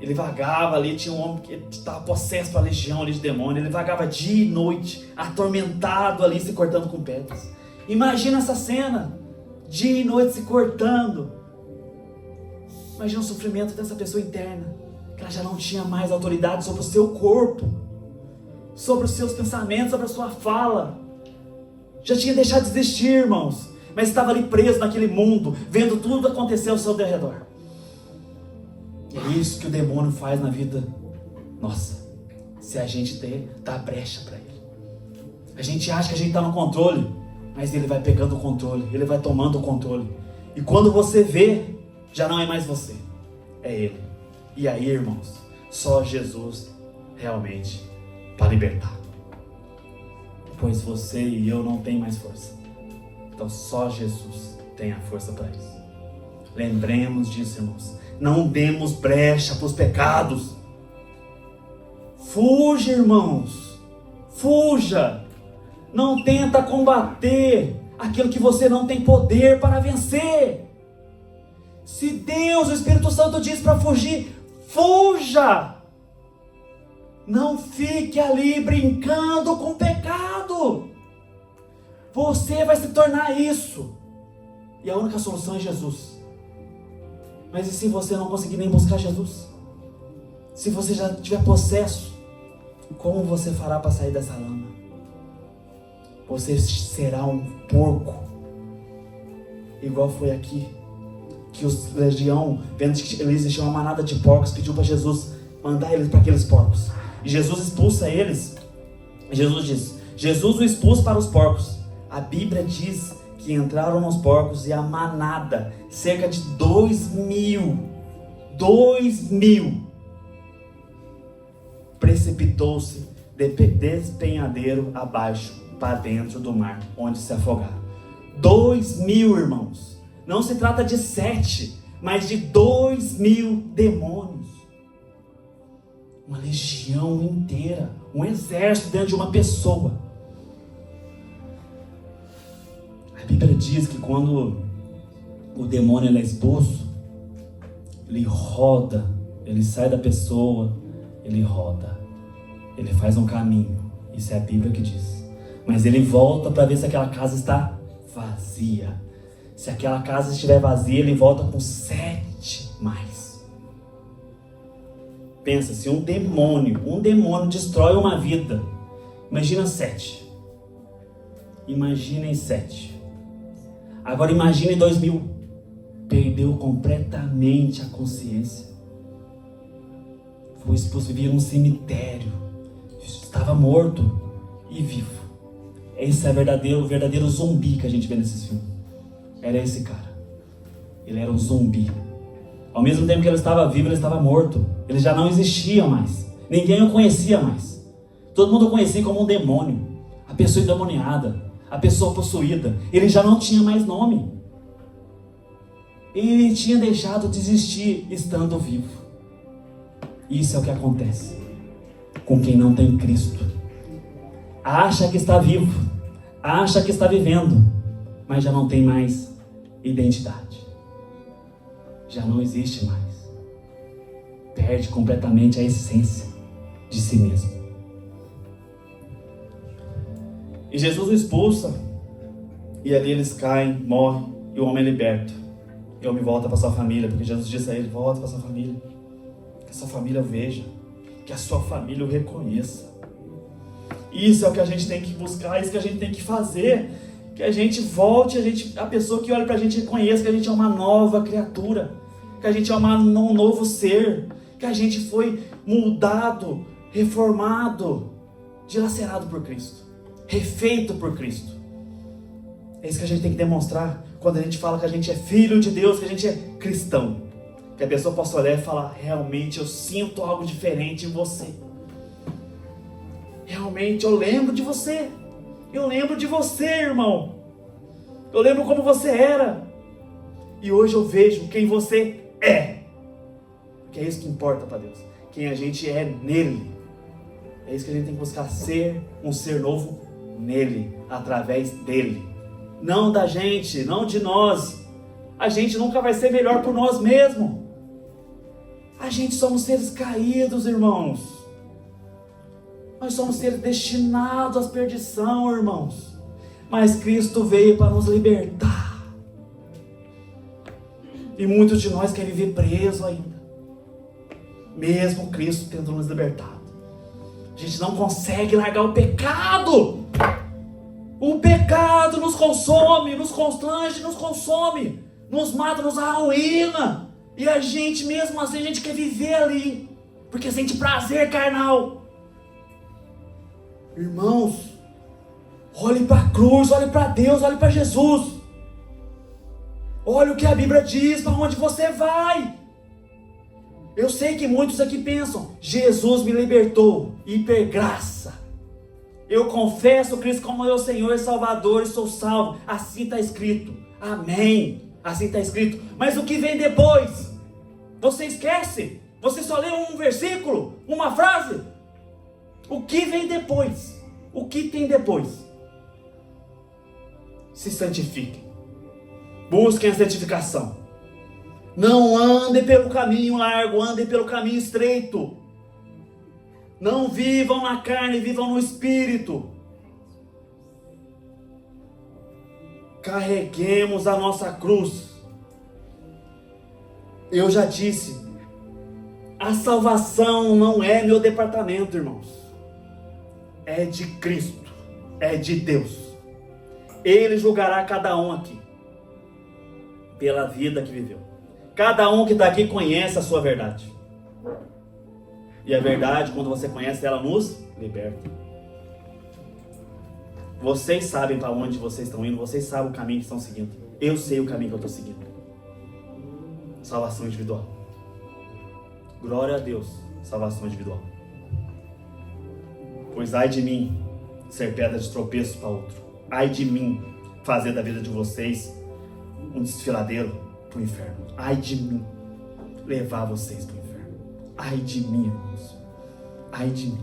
Ele vagava ali, tinha um homem que estava possesso pela legião ali de demônio. Ele vagava dia e noite, atormentado ali, se cortando com pedras. Imagina essa cena, dia e noite se cortando. Imagina o sofrimento dessa pessoa interna, que ela já não tinha mais autoridade sobre o seu corpo, sobre os seus pensamentos, sobre a sua fala. Já tinha deixado de existir, irmãos, mas estava ali preso naquele mundo, vendo tudo acontecer ao seu redor. É isso que o demônio faz na vida nossa. Se a gente dá brecha para ele. A gente acha que a gente está no controle, mas ele vai pegando o controle, ele vai tomando o controle. E quando você vê, já não é mais você, é ele. E aí, irmãos, só Jesus realmente para libertar. Pois você e eu não tem mais força. Então só Jesus tem a força para isso. Lembremos disso, irmãos. Não demos brecha para os pecados. Fuja, irmãos. Fuja. Não tenta combater aquilo que você não tem poder para vencer. Se Deus, o Espírito Santo diz para fugir, fuja. Não fique ali brincando com o pecado. Você vai se tornar isso. E a única solução é Jesus. Mas e se você não conseguir nem buscar Jesus? Se você já tiver possesso, como você fará para sair dessa lama? Você será um porco. Igual foi aqui. Que os legião, vendo que existia uma manada de porcos, pediu para Jesus mandar eles para aqueles porcos. E Jesus expulsa eles. Jesus diz: Jesus o expulsa para os porcos. A Bíblia diz que entraram nos porcos e a manada, cerca de 2.000, precipitou-se despenhadeiro abaixo, para dentro do mar, onde se afogaram. 2.000, irmãos. Não se trata de 7, mas de 2.000 demônios. Uma legião inteira, um exército dentro de uma pessoa. A Bíblia diz que quando o demônio é expulso, ele roda, ele sai da pessoa, ele roda, ele faz um caminho. Isso é a Bíblia que diz. Mas ele volta para ver se aquela casa está vazia. Se aquela casa estiver vazia, ele volta com 7 mais. Pensa, se um demônio destrói uma vida, imagina 7. Imaginem 7. Agora imagine 2.000. Perdeu completamente a consciência. Foi expulso, vivia num cemitério. Estava morto e vivo. Esse é o verdadeiro zumbi que a gente vê nesses filmes. Era esse cara. Ele era um zumbi. Ao mesmo tempo que ele estava vivo, ele estava morto. Ele já não existia mais. Ninguém o conhecia mais. Todo mundo o conhecia como um demônio. A pessoa endemoniada. A pessoa possuída. Ele já não tinha mais nome. Ele tinha deixado de existir estando vivo. Isso é o que acontece com quem não tem Cristo. Acha que está vivo. Acha que está vivendo. Mas já não tem mais identidade. Já não existe mais. Perde completamente a essência de si mesmo. E Jesus o expulsa. E ali eles caem, morrem. E o homem é liberto. E o homem volta para sua família. Porque Jesus disse a ele: volta para sua família. Que a sua família o veja. Que a sua família o reconheça. Isso é o que a gente tem que buscar. Isso que a gente tem que fazer. Que a gente volte, a pessoa que olha pra gente reconheça que a gente é uma nova criatura, que a gente é um novo ser, que a gente foi moldado, reformado, dilacerado por Cristo, refeito por Cristo. É isso que a gente tem que demonstrar quando a gente fala que a gente é filho de Deus, que a gente é cristão. Que a pessoa possa olhar e falar: realmente eu sinto algo diferente em você. Realmente eu lembro de você. Eu lembro de você, irmão. Eu lembro como você era. E hoje eu vejo quem você é. Que é isso que importa para Deus. Quem a gente é nele. É isso que a gente tem que buscar, ser um ser novo nele, através dele. Não da gente, não de nós. A gente nunca vai ser melhor por nós mesmos. A gente somos seres caídos, irmãos. Nós somos seres destinados à perdição, irmãos. Mas Cristo veio para nos libertar. E muitos de nós querem viver preso ainda. Mesmo Cristo tendo nos libertado. A gente não consegue largar o pecado. O pecado nos consome, nos constrange, nos consome. Nos mata, nos arruína. E a gente mesmo assim, a gente quer viver ali. Porque sente prazer carnal. Irmãos, olhe para a cruz, olhe para Deus, olhe para Jesus. Olhe o que a Bíblia diz, para onde você vai. Eu sei que muitos aqui pensam, Jesus me libertou, hipergraça. Eu confesso Cristo como meu Senhor e Salvador e sou salvo. Assim está escrito. Amém. Assim está escrito. Mas o que vem depois? Você esquece? Você só lê um versículo? Uma frase? O que vem depois? O que tem depois? Se santifiquem. Busquem a santificação. Não andem pelo caminho largo, andem pelo caminho estreito. Não vivam na carne, vivam no Espírito. Carreguemos a nossa cruz. Eu já disse, a salvação não é meu departamento, irmãos. É de Cristo, é de Deus. Ele julgará cada um aqui, pela vida que viveu. Cada um que está aqui conhece a sua verdade. E a verdade, quando você conhece, ela nos liberta. Vocês sabem para onde vocês estão indo, vocês sabem o caminho que estão seguindo. Eu sei o caminho que eu estou seguindo. Salvação individual. Glória a Deus, salvação individual. Pois ai de mim ser pedra de tropeço para outro. Ai de mim fazer da vida de vocês um desfiladeiro para o inferno. Ai de mim levar vocês para o inferno. Ai de mim, irmãos. Ai de mim.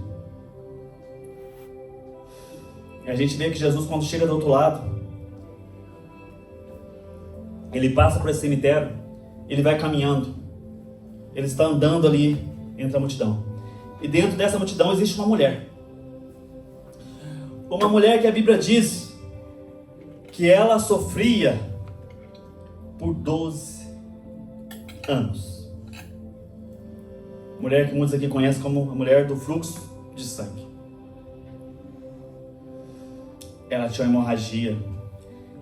E a gente vê que Jesus, quando chega do outro lado, ele passa por esse cemitério, ele vai caminhando, ele está andando ali entre a multidão. E dentro dessa multidão existe uma mulher. Uma mulher que a Bíblia diz que ela sofria por 12 anos. Mulher que muitos aqui conhecem como a mulher do fluxo de sangue. Ela tinha uma hemorragia.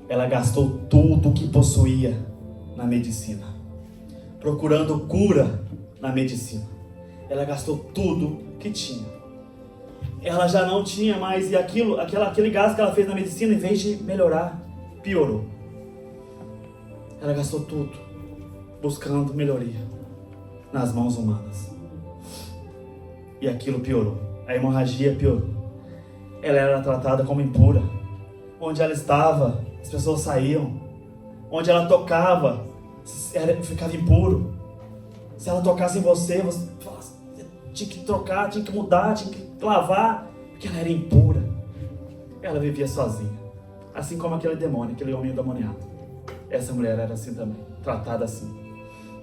Ela gastou tudo o que possuía na medicina, procurando cura na medicina. Ela gastou tudo que tinha. Ela já não tinha mais, e aquele gasto que ela fez na medicina, em vez de melhorar, piorou. Ela gastou tudo buscando melhoria nas mãos humanas. E aquilo piorou. A hemorragia piorou. Ela era tratada como impura. Onde ela estava, as pessoas saíam. Onde ela tocava, ficava impuro. Se ela tocasse em você tinha que trocar, tinha que mudar, tinha que lavar, porque ela era impura. Ela vivia sozinha. Assim como aquele demônio, aquele homem endemoniado. Essa mulher era assim também, tratada assim.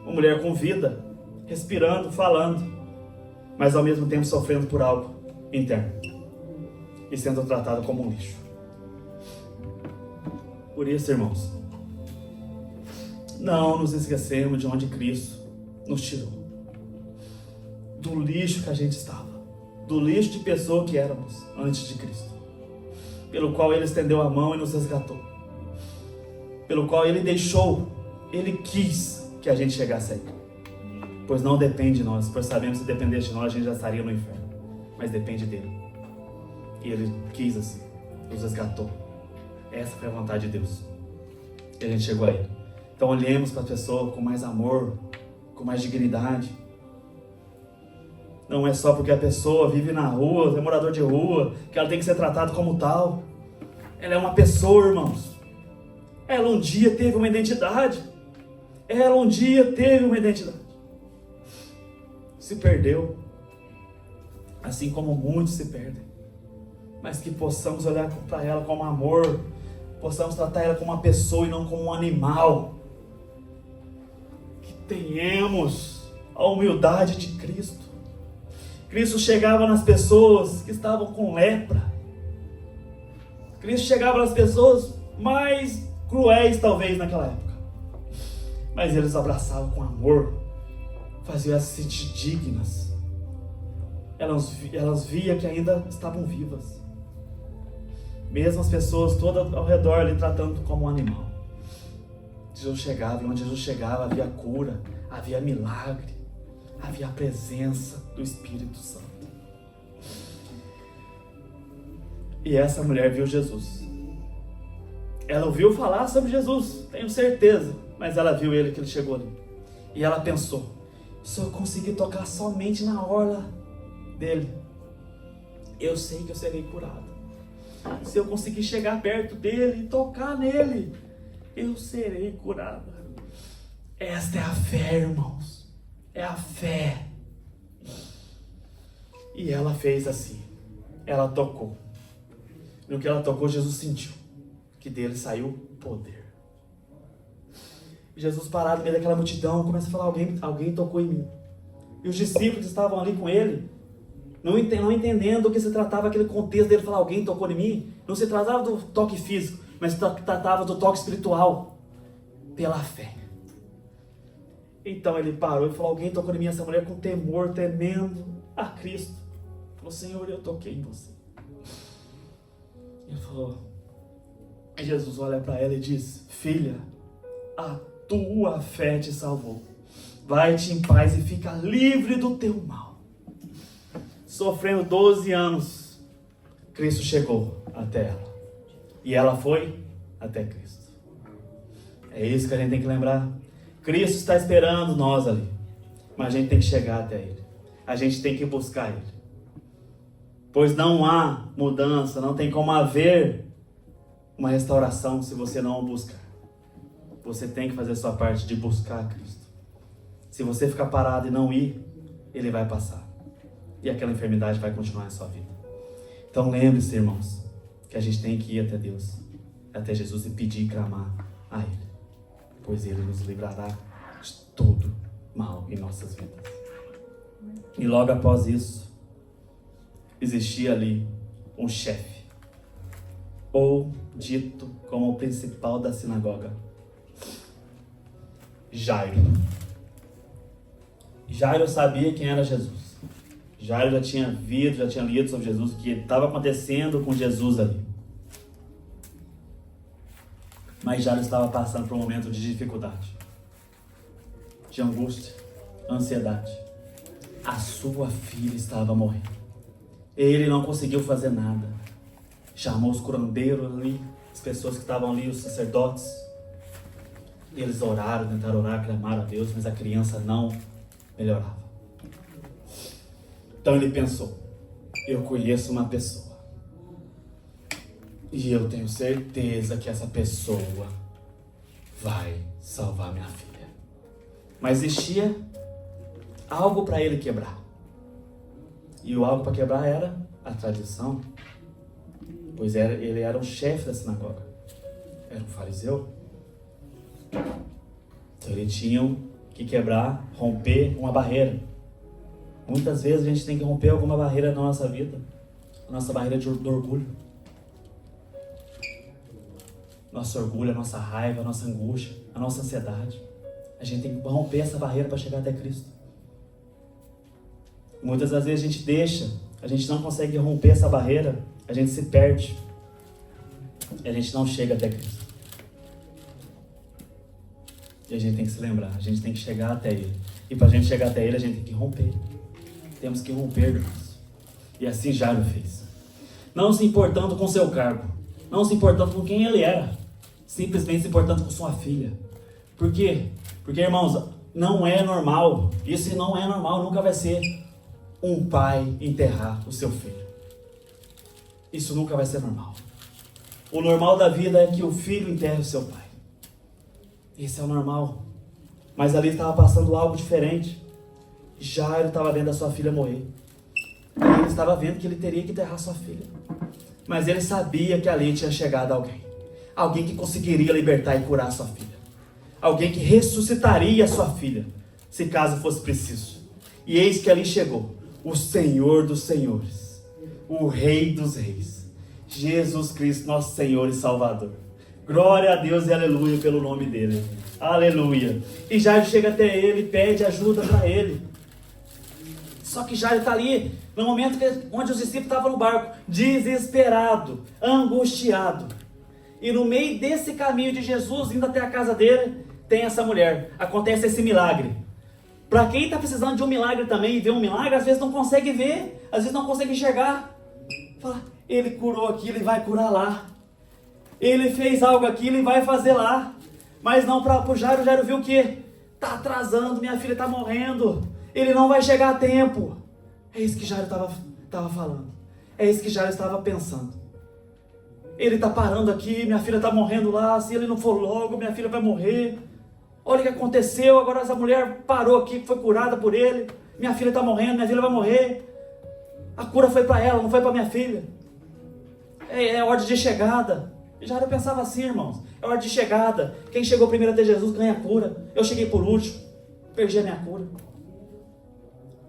Uma mulher com vida, respirando, falando, mas ao mesmo tempo sofrendo por algo interno e sendo tratada como um lixo. Por isso, irmãos, não nos esquecemos de onde Cristo nos tirou. Do lixo que a gente estava, do lixo de pessoa que éramos antes de Cristo, pelo qual Ele estendeu a mão e nos resgatou, pelo qual Ele deixou, Ele quis que a gente chegasse aí, pois não depende de nós, pois sabemos que se dependesse de nós a gente já estaria no inferno, mas depende dele, e Ele quis assim, nos resgatou. Essa foi a vontade de Deus, que a gente chegou a Ele. Então olhemos para a pessoa com mais amor, com mais dignidade. Não é só porque a pessoa vive na rua, é morador de rua, que ela tem que ser tratada como tal. Ela é uma pessoa, irmãos. Ela um dia teve uma identidade. Se perdeu. Assim como muitos se perdem. Mas que possamos olhar para ela com amor. Possamos tratar ela como uma pessoa e não como um animal. Que tenhamos a humildade de Cristo. Cristo chegava nas pessoas que estavam com lepra. Cristo chegava nas pessoas mais cruéis, talvez, naquela época. Mas eles abraçavam com amor, faziam elas se sentir dignas. Elas viam que ainda estavam vivas. Mesmo as pessoas todas ao redor ali tratando como um animal. Jesus chegava, e onde Jesus chegava havia cura, havia milagre, havia a presença do Espírito Santo. E essa mulher viu Jesus. Ela ouviu falar sobre Jesus, tenho certeza, mas ela viu ele que ele chegou ali. E ela pensou, se eu conseguir tocar somente na orla dele, eu sei que eu serei curado. Se eu conseguir chegar perto dele e tocar nele, eu serei curado. Esta é a fé, irmãos. É a fé. E ela fez assim. Ela tocou. No que ela tocou, Jesus sentiu que dele saiu poder. Jesus, parado no meio daquela multidão, começa a falar: alguém tocou em mim. E os discípulos estavam ali com ele, não entendendo o que se tratava, aquele contexto dele falar: alguém tocou em mim. Não se tratava do toque físico, mas se tratava do toque espiritual, pela fé. Então ele parou e falou: alguém tocou em mim. Essa mulher, com temor, temendo a Cristo, falou: Senhor, eu toquei em você. Ele falou, e Jesus olha para ela e diz: filha, a tua fé te salvou. Vai-te em paz e fica livre do teu mal. Sofrendo 12 anos, Cristo chegou até ela. E ela foi até Cristo. É isso que a gente tem que lembrar. Cristo está esperando nós ali. Mas a gente tem que chegar até Ele. A gente tem que buscar Ele. Pois não há mudança, não tem como haver uma restauração se você não o buscar. Você tem que fazer a sua parte de buscar Cristo. Se você ficar parado e não ir, Ele vai passar. E aquela enfermidade vai continuar na sua vida. Então lembre-se, irmãos, que a gente tem que ir até Deus, até Jesus, e pedir e clamar a Ele. Pois Ele nos livrará de todo mal em nossas vidas. E logo após isso, existia ali um chefe, ou dito como o principal da sinagoga, Jairo. Jairo sabia quem era Jesus. Jairo já tinha lido sobre Jesus, o que estava acontecendo com Jesus ali. Mas Jairo estava passando por um momento de dificuldade, de angústia, ansiedade. A sua filha estava morrendo. Ele não conseguiu fazer nada. Chamou os curandeiros ali, as pessoas que estavam ali, os sacerdotes. Eles oraram, tentaram orar, clamaram a Deus, mas a criança não melhorava. Então ele pensou: eu conheço uma pessoa, e eu tenho certeza que essa pessoa vai salvar minha filha. Mas existia algo para ele quebrar. E o algo para quebrar era a tradição. Pois ele era um chefe da sinagoga. Era um fariseu. Então ele tinha que quebrar, romper uma barreira. Muitas vezes a gente tem que romper alguma barreira na nossa vida. A nossa barreira do orgulho. Nosso orgulho, a nossa raiva, a nossa angústia, a nossa ansiedade. A gente tem que romper essa barreira para chegar até Cristo. Muitas das vezes a gente não consegue romper essa barreira, a gente se perde. E a gente não chega até Cristo. E a gente tem que se lembrar, a gente tem que chegar até Ele. E para a gente chegar até Ele, a gente tem que romper. Temos que romper, irmãos. E assim Jairo fez. Não se importando com seu cargo, não se importando com quem ele era, simplesmente se importando com sua filha. Por quê? Porque, irmãos, não é normal, isso não é normal, nunca vai ser um pai enterrar o seu filho. Isso nunca vai ser normal. O normal da vida é que o filho enterre o seu pai. Esse é o normal. Mas ali estava passando algo diferente. Jairo estava vendo a sua filha morrer. E ele estava vendo que ele teria que enterrar sua filha. Mas ele sabia que ali tinha chegado alguém. Alguém que conseguiria libertar e curar a sua filha. Alguém que ressuscitaria a sua filha, se caso fosse preciso. E eis que ali chegou o Senhor dos Senhores, o Rei dos Reis, Jesus Cristo, nosso Senhor e Salvador. Glória a Deus e aleluia pelo nome dele. Aleluia. E Jairo chega até ele e pede ajuda para ele. Só que Jairo está ali, no momento onde os discípulos estavam no barco, desesperado, angustiado. E no meio desse caminho de Jesus, indo até a casa dele, tem essa mulher. Acontece esse milagre. Para quem está precisando de um milagre também, e ver um milagre, às vezes não consegue ver, às vezes não consegue enxergar. Fala, ele curou aqui, ele vai curar lá. Ele fez algo aqui, ele vai fazer lá. Mas não para o Jairo. Jairo viu o quê? Está atrasando, minha filha está morrendo. Ele não vai chegar a tempo. É isso que Jairo estava falando. É isso que Jairo estava pensando. Ele está parando aqui, minha filha está morrendo lá. Se ele não for logo, minha filha vai morrer. Olha o que aconteceu. Agora essa mulher parou aqui, foi curada por ele. Minha filha está morrendo, minha filha vai morrer. A cura foi para ela, não foi para minha filha. É ordem de chegada. Jairo pensava assim, irmãos. É ordem de chegada. Quem chegou primeiro até Jesus ganha a cura. Eu cheguei por último, perdi a minha cura.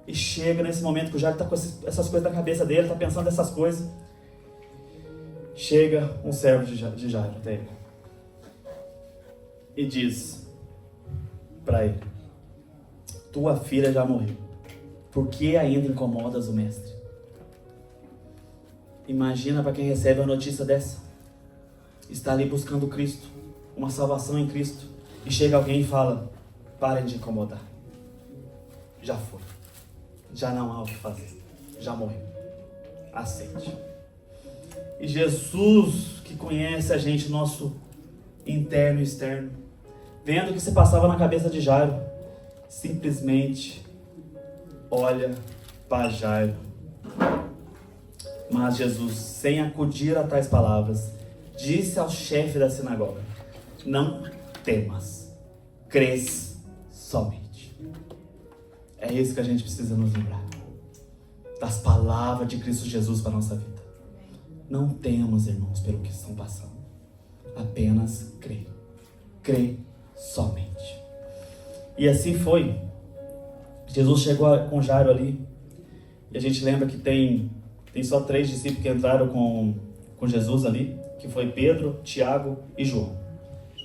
E chega nesse momento que o Jairo está com essas coisas na cabeça dele, está pensando nessas coisas. Chega um servo de Jairo até ele e diz para ele: tua filha já morreu, por que ainda incomodas o mestre? Imagina para quem recebe a notícia dessa, está ali buscando Cristo, uma salvação em Cristo, e chega alguém e fala: parem de incomodar, já foi, já não há o que fazer, já morreu, aceite. E Jesus, que conhece a gente, nosso interno e externo, vendo o que se passava na cabeça de Jairo, simplesmente olha para Jairo. Mas Jesus, sem acudir a tais palavras, disse ao chefe da sinagoga: não temas, crês somente. É isso que a gente precisa nos lembrar, das palavras de Cristo Jesus para a nossa vida. Não temas, irmãos, pelo que estão passando, apenas crê, crê somente. E assim foi. Jesus chegou com Jairo ali, e a gente lembra que tem só 3 discípulos que entraram com Jesus ali, que foi Pedro, Tiago e João.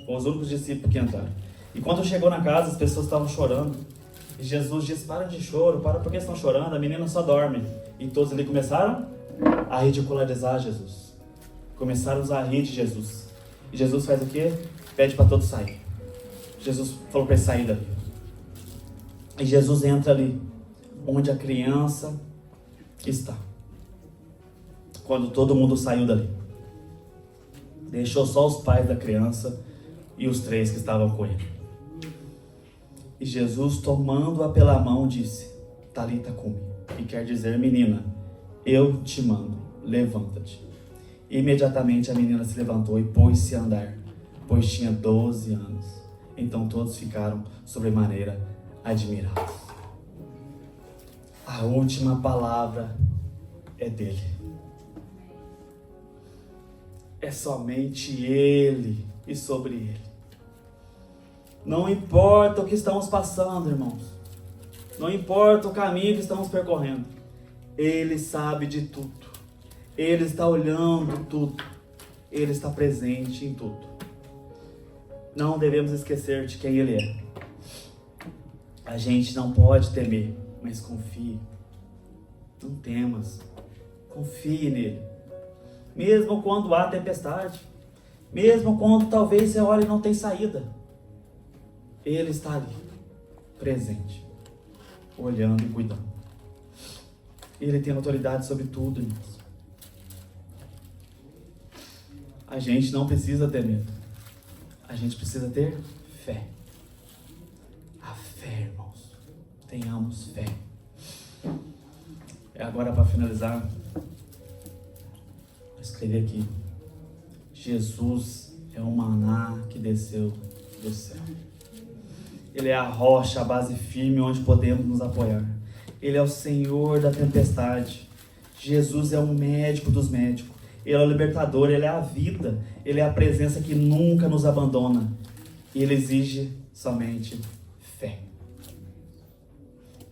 Foram os únicos discípulos que entraram. E quando chegou na casa, as pessoas estavam chorando. E Jesus disse: para de choro, para, por que estão chorando? A menina só dorme. E todos ali começaram a ridicularizar Jesus. Começaram a rir de Jesus. E Jesus faz o quê? Pede para todos sair. Jesus falou para eles sair dali. E Jesus entra ali, onde a criança está. Quando todo mundo saiu dali, deixou só os pais da criança e os 3 que estavam com ele. E Jesus, tomando-a pela mão, disse: Talita cumi, que quer dizer: menina, eu te mando, levanta-te. Imediatamente a menina se levantou e pôs-se a andar, pois tinha 12 anos. Então todos ficaram sobremaneira admirados. A última palavra é dele. É somente ele e sobre ele. Não importa o que estamos passando, irmãos. Não importa o caminho que estamos percorrendo. Ele sabe de tudo. Ele está olhando tudo. Ele está presente em tudo. Não devemos esquecer de quem ele é. A gente não pode temer, mas confie. Não temas. Confie nele. Mesmo quando há tempestade. Mesmo quando talvez você olhe e não tem saída. Ele está ali, presente, olhando e cuidando. Ele tem autoridade sobre tudo, irmãos. A gente não precisa ter medo. A gente precisa ter fé. A fé, irmãos. Tenhamos fé. Agora, para finalizar, vou escrever aqui: Jesus é o maná que desceu do céu. Ele é a rocha, a base firme onde podemos nos apoiar. Ele é o Senhor da tempestade. Jesus é o médico dos médicos. Ele é o libertador, ele é a vida. Ele é a presença que nunca nos abandona. E ele exige somente fé.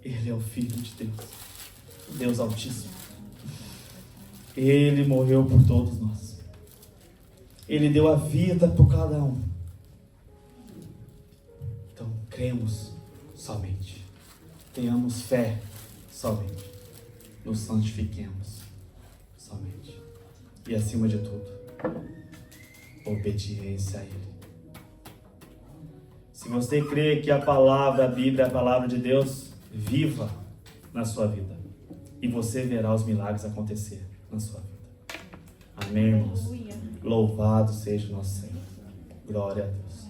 Ele é o Filho de Deus, Deus Altíssimo. Ele morreu por todos nós. Ele deu a vida por cada um. Então, cremos somente. Tenhamos fé somente. Nos santifiquemos somente. E acima de tudo, obediência a Ele. Se você crê que a palavra, a Bíblia é a palavra de Deus, viva na sua vida. E você verá os milagres acontecer na sua vida. Amém, irmãos? Louvado seja o nosso Senhor. Glória a Deus.